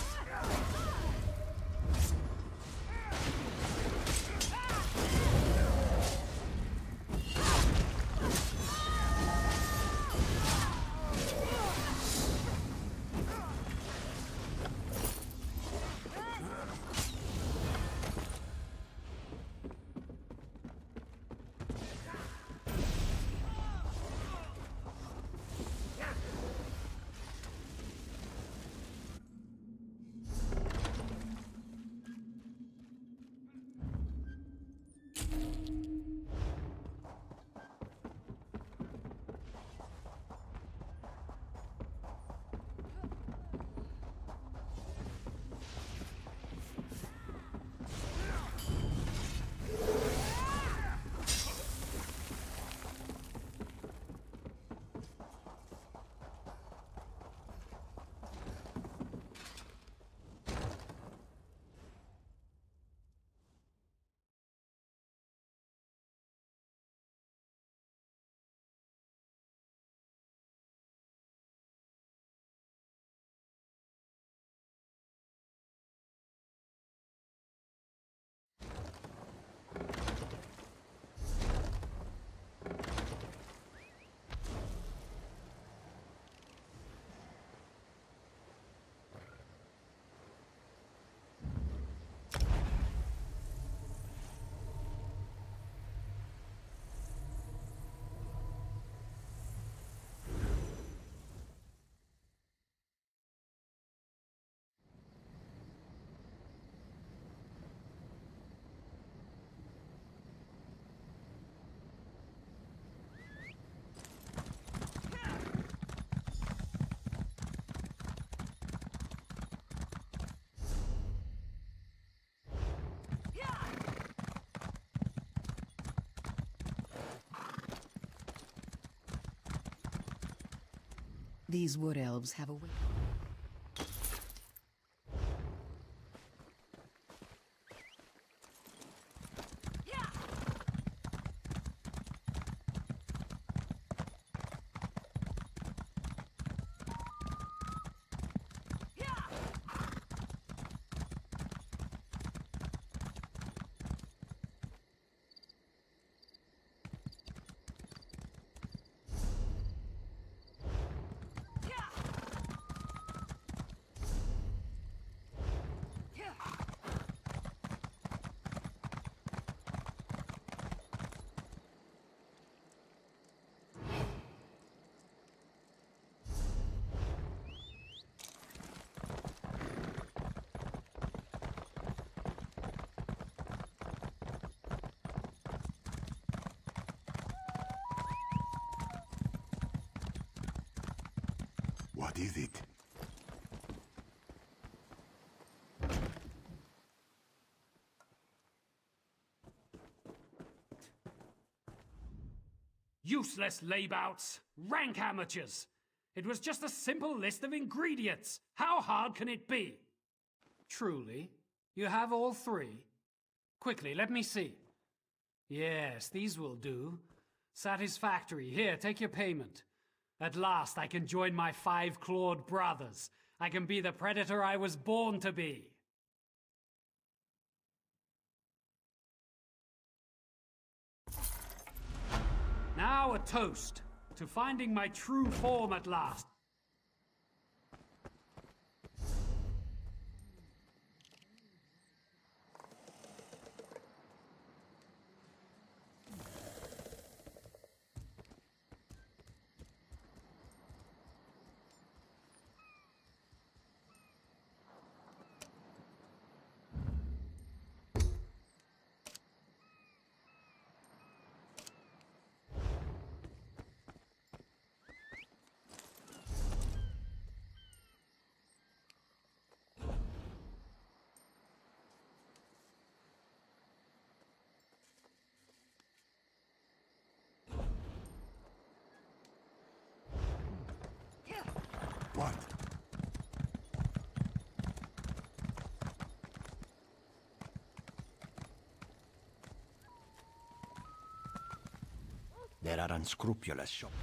These wood elves have a way. What is it? Useless layabouts! Rank amateurs! It was just a simple list of ingredients! How hard can it be? Truly? You have all three? Quickly, let me see. Yes, these will do. Satisfactory. Here, take your payment. At last I can join my 5-clawed brothers. I can be the predator I was born to be. Now a toast to finding my true form at last. What? There are unscrupulous shops.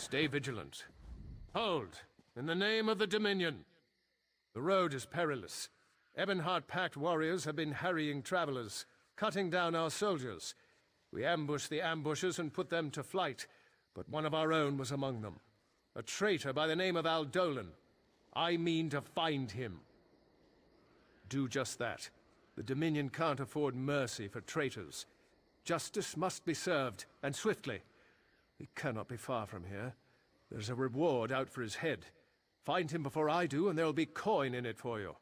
Stay vigilant. Hold, in the name of the Dominion. The road is perilous. Ebonheart-packed warriors have been harrying travelers, cutting down our soldiers. We ambushed the ambushers and put them to flight, but one of our own was among them. A traitor by the name of Aldolan. I mean to find him. Do just that. The Dominion can't afford mercy for traitors. Justice must be served, and swiftly. He cannot be far from here. There's a reward out for his head. Find him before I do, and there'll be coin in it for you.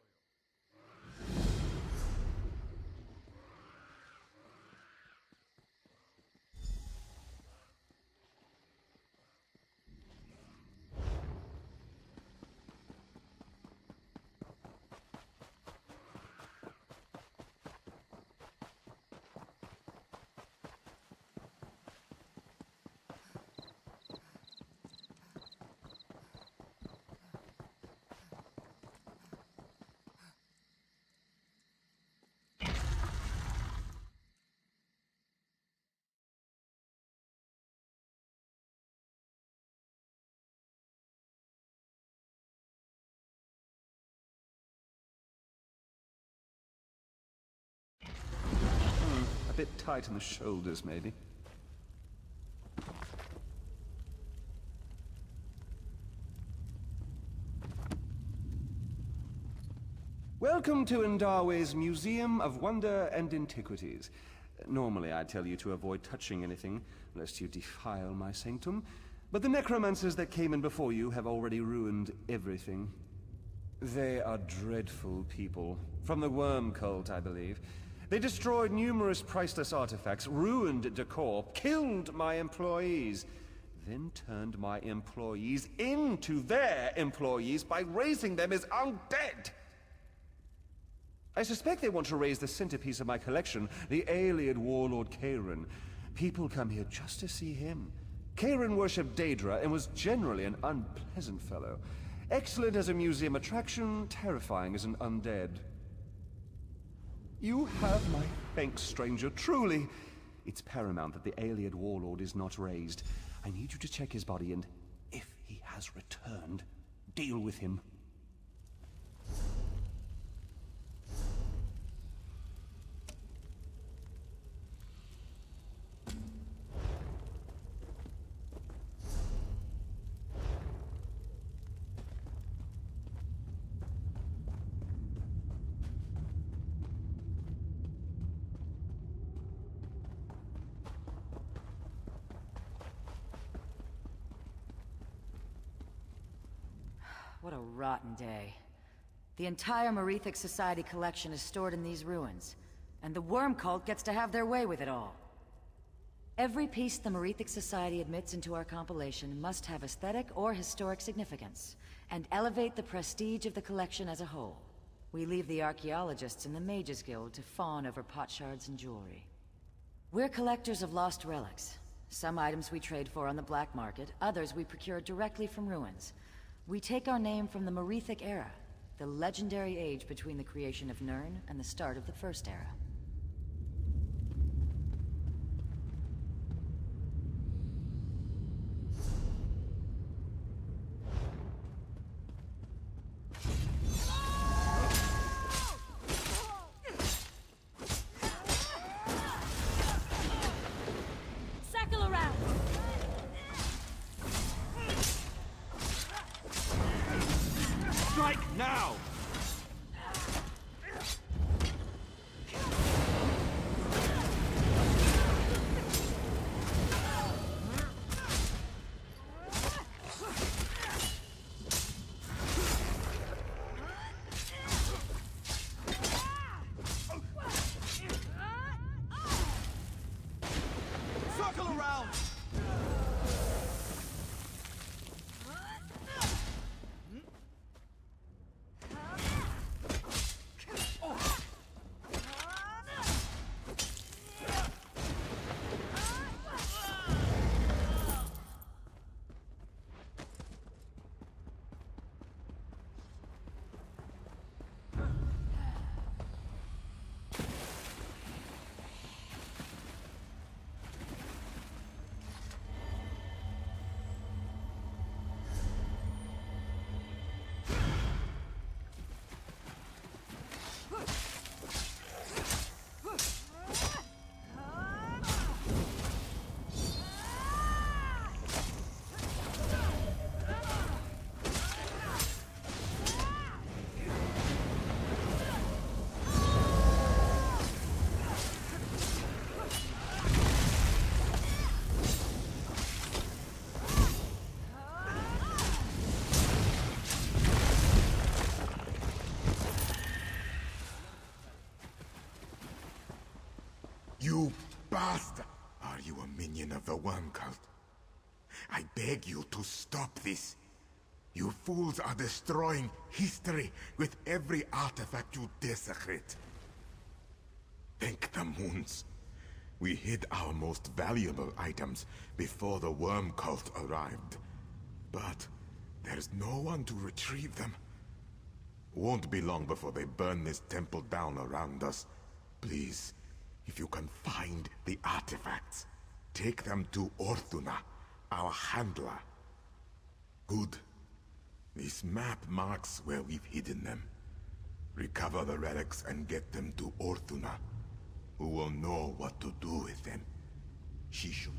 A bit tight in the shoulders, maybe. Welcome to Ndarwe's Museum of Wonder and Antiquities. Normally I'd tell you to avoid touching anything, lest you defile my sanctum. But the necromancers that came in before you have already ruined everything. They are dreadful people. From the Worm Cult, I believe. They destroyed numerous priceless artifacts, ruined decor, killed my employees, then turned my employees into their employees by raising them as undead. I suspect they want to raise the centerpiece of my collection, the Ayleid warlord Kayran. People come here just to see him. Kayran worshipped Daedra and was generally an unpleasant fellow. Excellent as a museum attraction, terrifying as an undead. You have my thanks, stranger, truly. It's paramount that the Ayleid warlord is not raised. I need you to check his body and, if he has returned, deal with him. What a rotten day. The entire Merethic Society collection is stored in these ruins, and the Worm Cult gets to have their way with it all. Every piece the Merethic Society admits into our compilation must have aesthetic or historic significance, and elevate the prestige of the collection as a whole. We leave the archaeologists and the Mages Guild to fawn over potsherds and jewelry. We're collectors of lost relics. Some items we trade for on the black market, others we procure directly from ruins. We take our name from the Merethic era, the legendary age between the creation of Nirn and the start of the First Era. Circle around! Strike now! Circle around! legion of the Worm Cult. I beg you to stop this. You fools are destroying history with every artifact you desecrate. Thank the moons. We hid our most valuable items before the Worm Cult arrived. But there's no one to retrieve them. Won't be long before they burn this temple down around us. Please, if you can find the artifacts, take them to Orthuna, our handler. Good. This map marks where we've hidden them. Recover the relics and get them to Orthuna, who will know what to do with them. Shishu.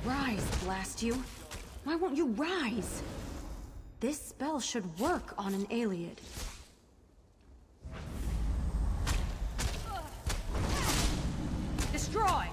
Rise, blast you! Why won't you rise? This spell should work on an Ayleid. Destroy!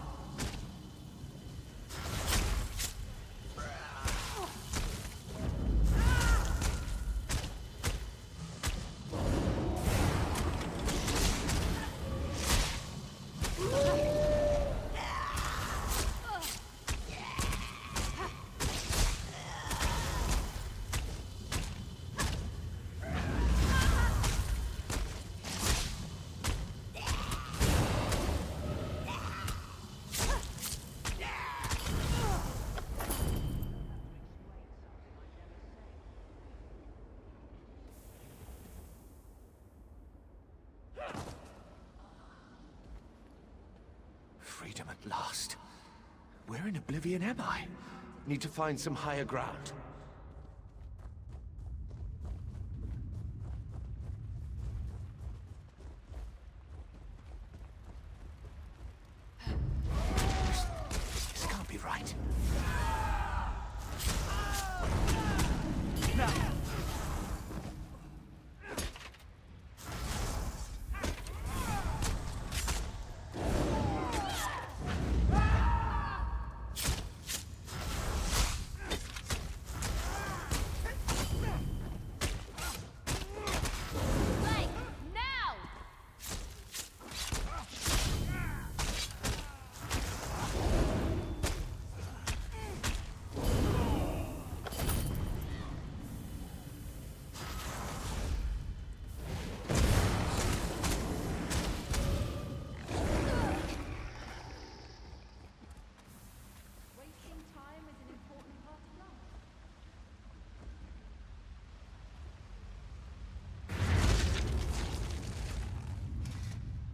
Freedom at last. Where in oblivion am I? Need to find some higher ground. This can't be right.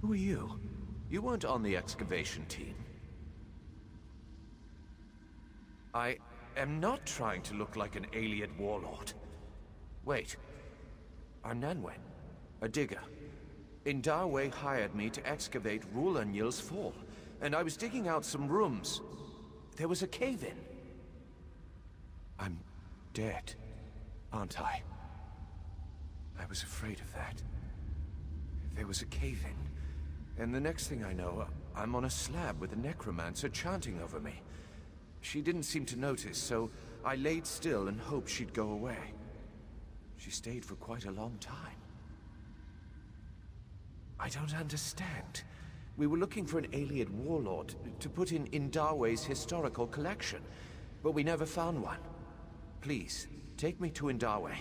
Who are you? You weren't on the excavation team. I am not trying to look like an Ayleid warlord. Wait. I'm Nanwen, a digger. Indarwe hired me to excavate Rulanyil's fall, and I was digging out some rooms. There was a cave-in. I'm dead, aren't I? I was afraid of that. There was a cave-in. And the next thing I know, I'm on a slab with a necromancer chanting over me. She didn't seem to notice, so I laid still and hoped she'd go away. She stayed for quite a long time. I don't understand. We were looking for an Ayleid warlord to put in Indarwe's historical collection, but we never found one. Please, take me to Indarwe.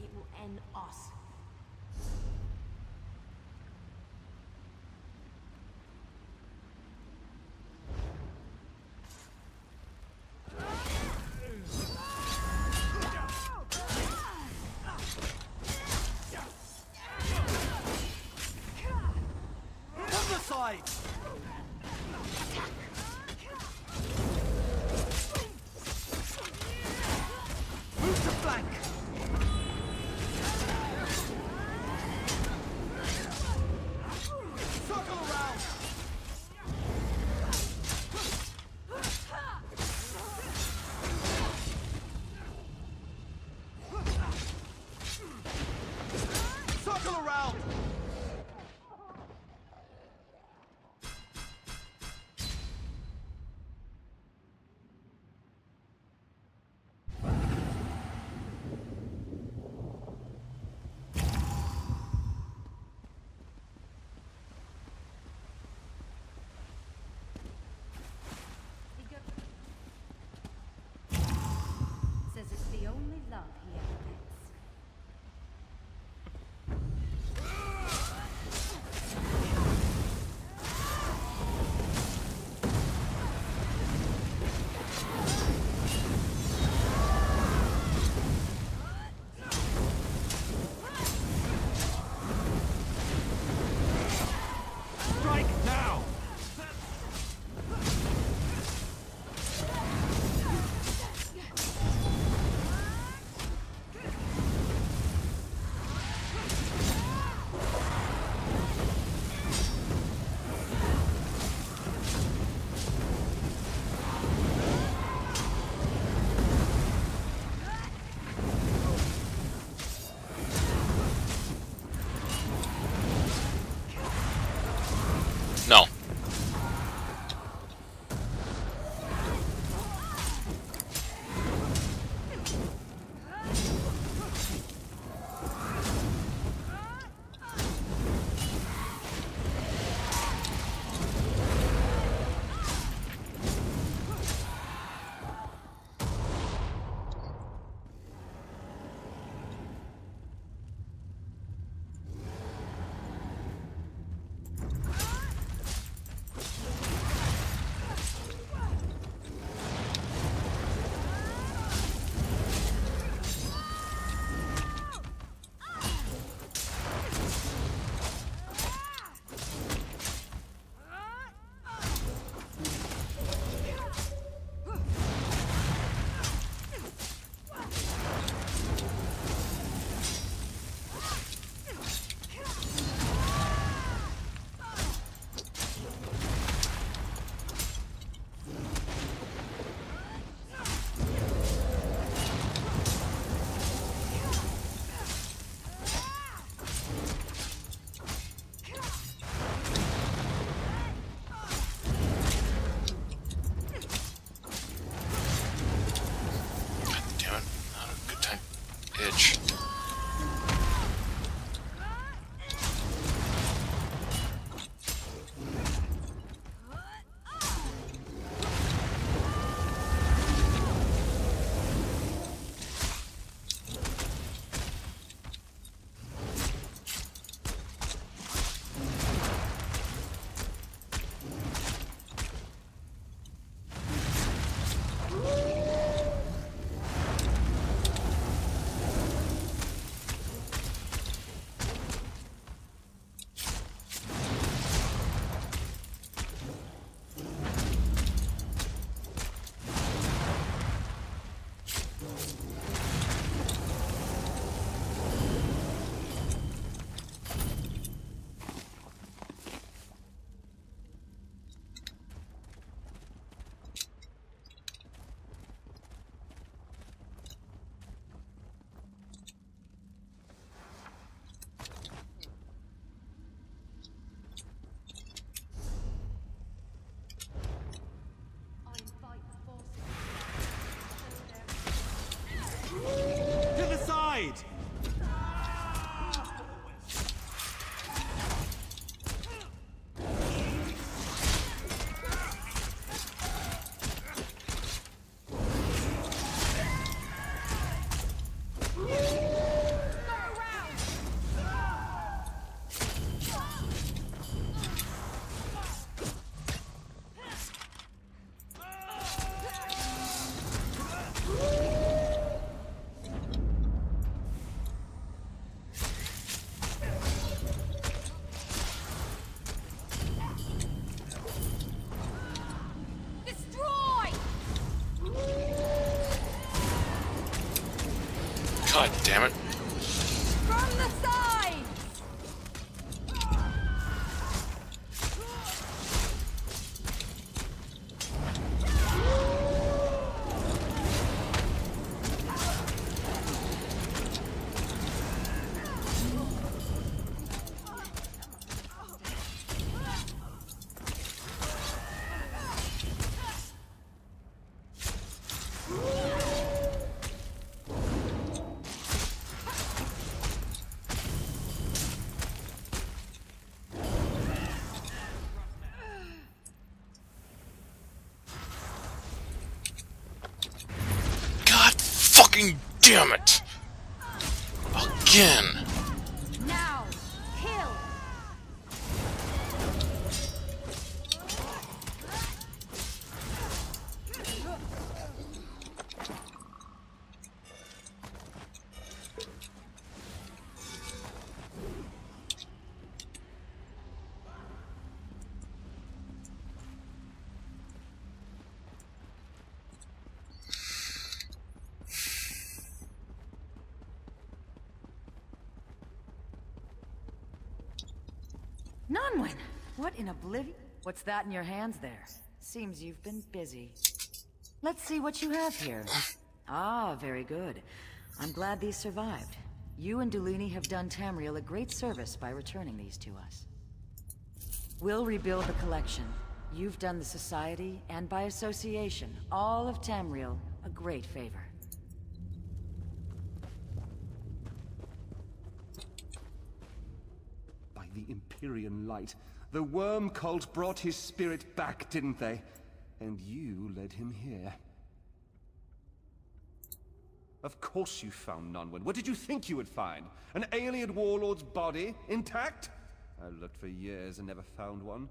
It will end us. Other side! Move to flank! Circle around! Circle around! fucking damn it! Again! Now, kill! Nonwen! What in oblivion? What's that in your hands there? Seems you've been busy. Let's see what you have here. Ah, very good. I'm glad these survived. You and Dulini have done Tamriel a great service by returning these to us. We'll rebuild the collection. You've done the Society, and by association, all of Tamriel, a great favor. By the Empyrean light, the worm cult brought his spirit back, didn't they? And you led him here. Of course you found Nonwen. What did you think you would find? An alien warlord's body, intact? I looked for years and never found one.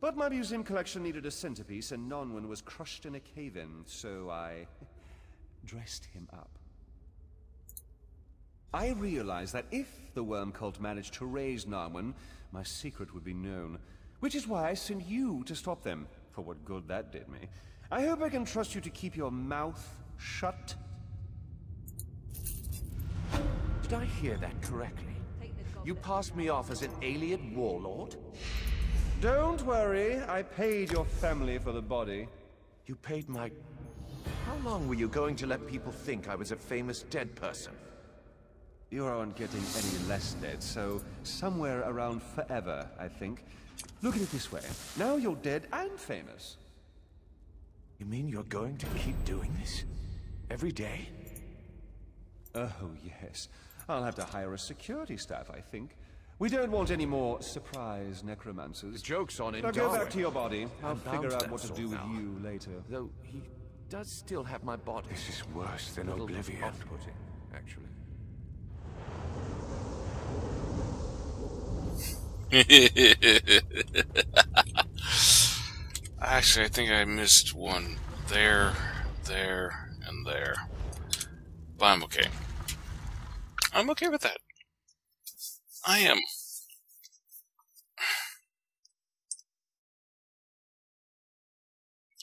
But my museum collection needed a centerpiece, and Nonwen was crushed in a cave-in, so I dressed him up. I realized that if the worm cult managed to raise Nonwen, my secret would be known. Which is why I sent you to stop them, for what good that did me. I hope I can trust you to keep your mouth shut. Did I hear that correctly? You passed me off as an alien warlord? Don't worry, I paid your family for the body. You paid my... How long were you going to let people think I was a famous dead person? You aren't getting any less dead, so somewhere around forever, I think. Look at it this way. Now you're dead and famous. You mean you're going to keep doing this? Every day? Oh, yes. I'll have to hire a security staff, I think. We don't want any more surprise necromancers. The joke's on Now go back to your body. I'll I'm bound figure to out that what to sort do with now. you later. Though he does still have my body. This is worse than A little oblivion. off-putting, actually. Actually, I think I missed one there, and there. But I'm okay. I'm okay with that. I am.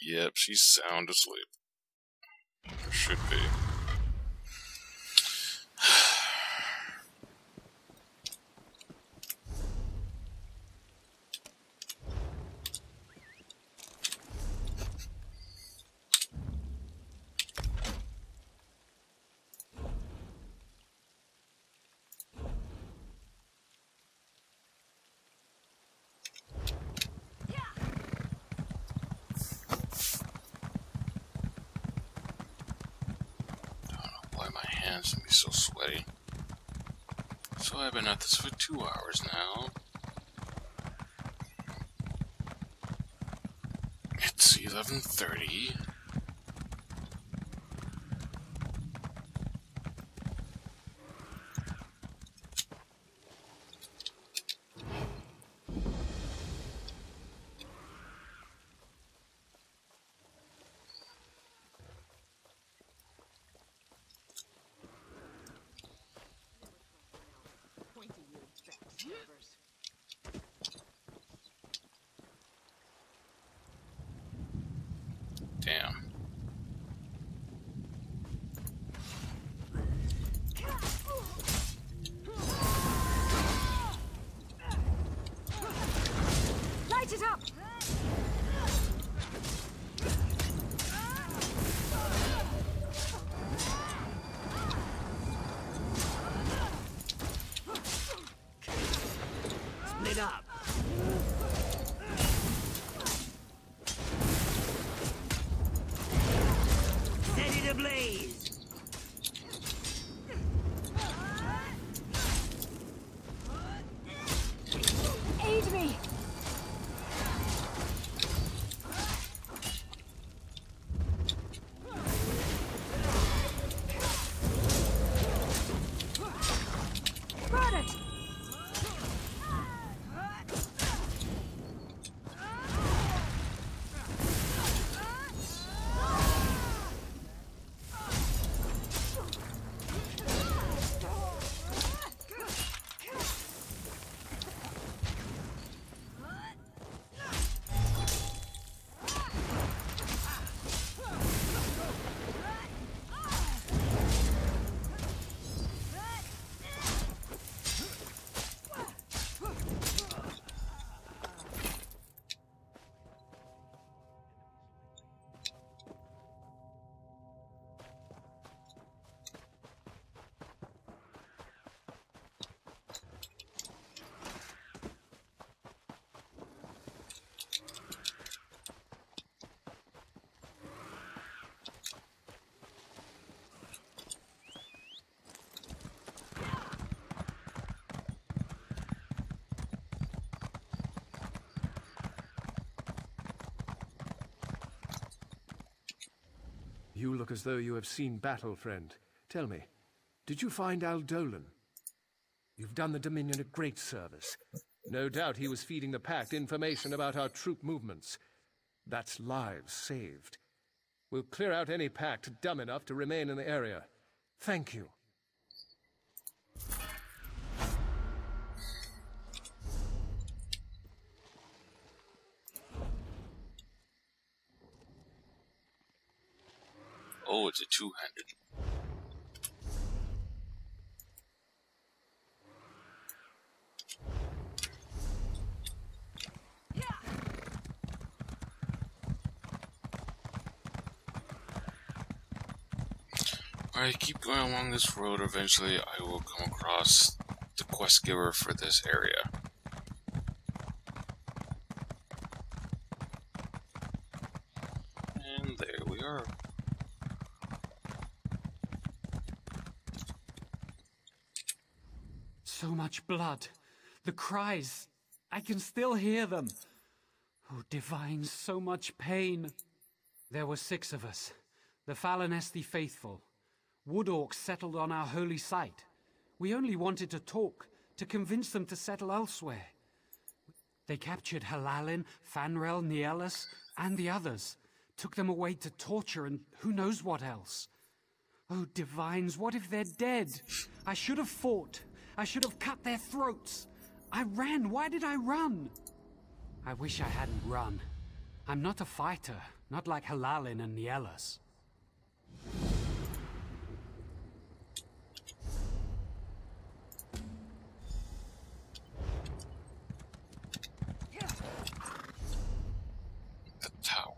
Yep, she's sound asleep. Or should be. Hands can be so sweaty. So I've been at this for 2 hours now. It's 11:30. Damn. Light it up! Split up! Set it ablaze! Aid me! You look as though you have seen battle, friend. Tell me, did you find Aldolan? You've done the Dominion a great service. No doubt he was feeding the Pact information about our troop movements. That's lives saved. We'll clear out any Pact dumb enough to remain in the area. Thank you. Oh, it's a two-handed. Alright, keep going along this road. Eventually I will come across the quest giver for this area. And there we are. So much blood. The cries. I can still hear them. Oh, divine, so much pain. There were 6 of us. The Falinesti faithful. Wood Orcs settled on our holy site. We only wanted to talk, to convince them to settle elsewhere. They captured Halalin, Fanrel, Nielas, and the others. Took them away to torture and who knows what else. Oh, divines, what if they're dead? I should have fought. I should have cut their throats. I ran. Why did I run? I wish I hadn't run. I'm not a fighter, not like Halalin and Nielas. The tower.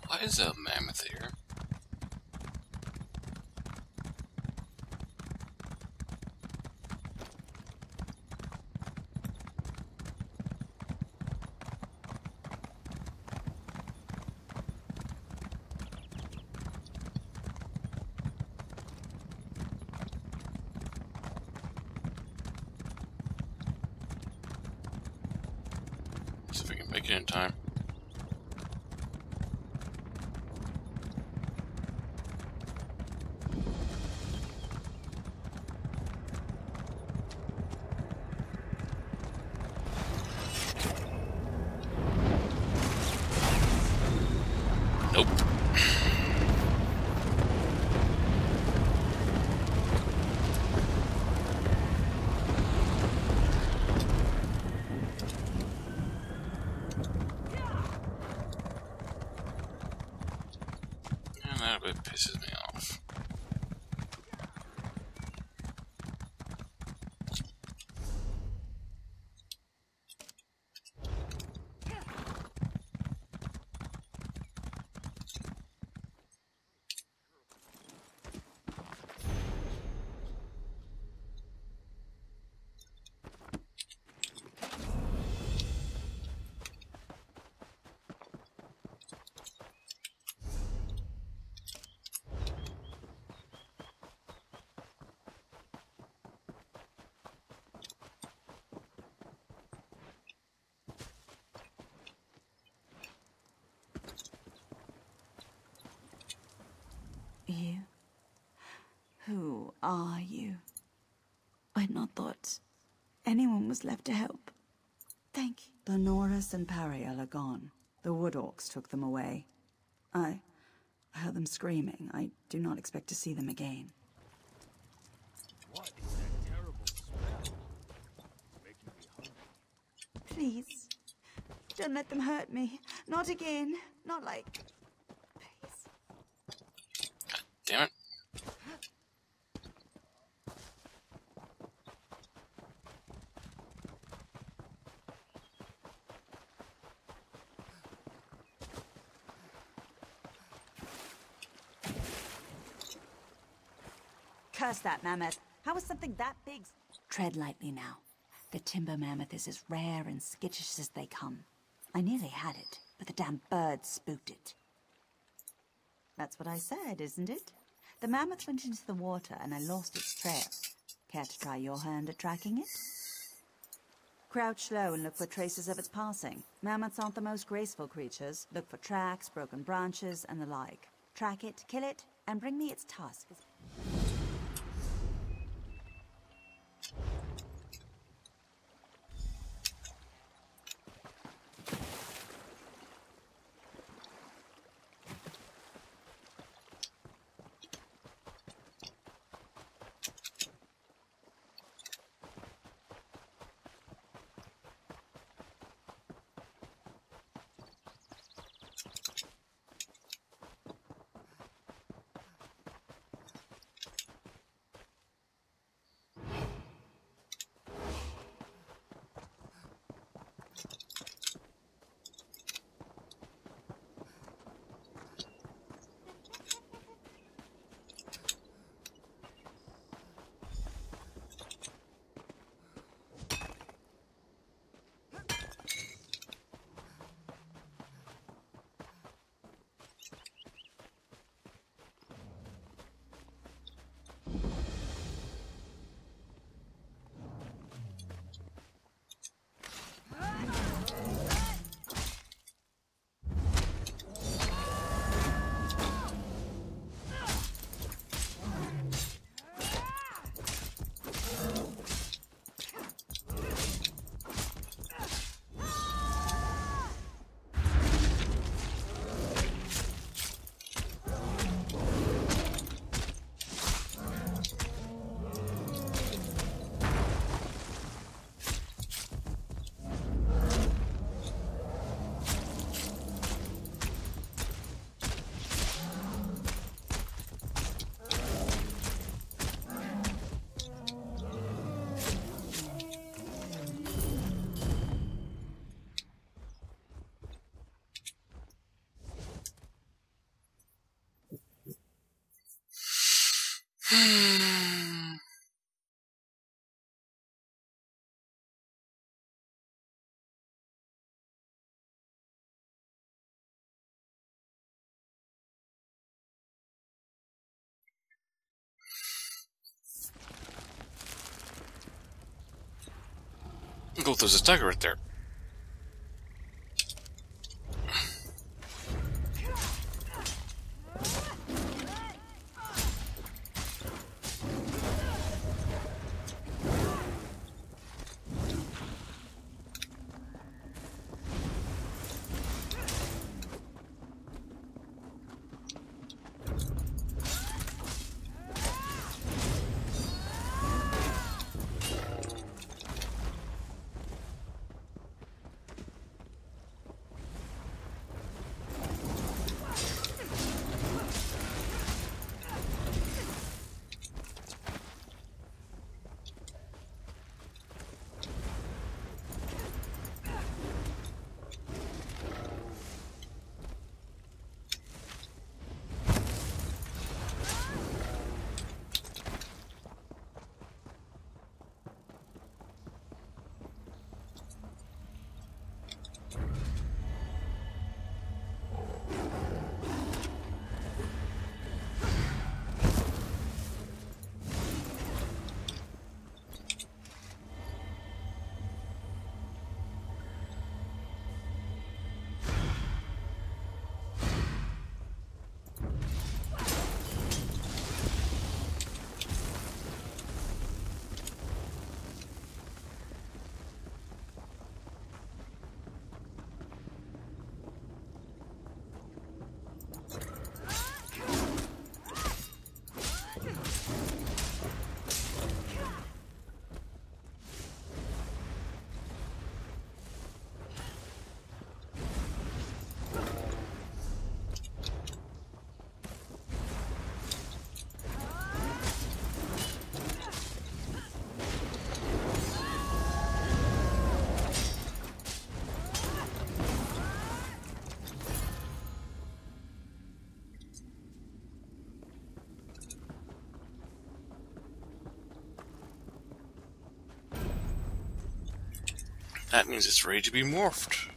Why is a mammoth here? See if we can make it in time. Nope. And that bit pisses me off. are you? I'd not thought anyone was left to help. Thank you. The Norris and Pariel are gone. The Wood Orcs took them away. I heard them screaming. I do not expect to see them again. What is that terrible smell? Making me hungry. Please, don't let them hurt me. Not again. Not like... Please. Damn it. Curse that mammoth. How is something that big? Tread lightly now. The timber mammoth is as rare and skittish as they come. I nearly had it, but the damn bird spooked it. That's what I said, isn't it? The mammoth went into the water and I lost its trail. Care to try your hand at tracking it? Crouch low and look for traces of its passing. Mammoths aren't the most graceful creatures. Look for tracks, broken branches, and the like. Track it, kill it, and bring me its tusk. Go, there's a tiger right there. That means it's ready to be morphed.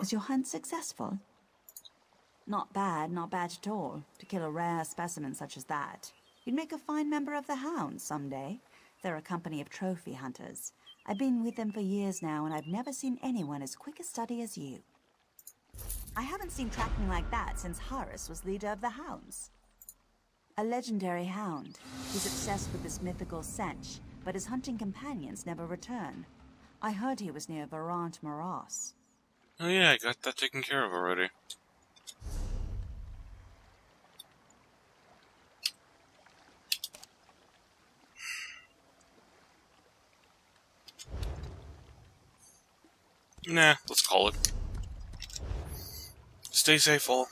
Was your hunt successful? Not bad at all, to kill a rare specimen such as that. You'd make a fine member of the Hounds someday. They're a company of trophy hunters. I've been with them for years now, and I've never seen anyone as quick a study as you. I haven't seen tracking like that since Horus was leader of the Hounds. A legendary hound. He's obsessed with this mythical Sench, but his hunting companions never return. I heard he was near Varant Morass. Oh yeah, I got that taken care of already. Nah, let's call it. Stay safe, all.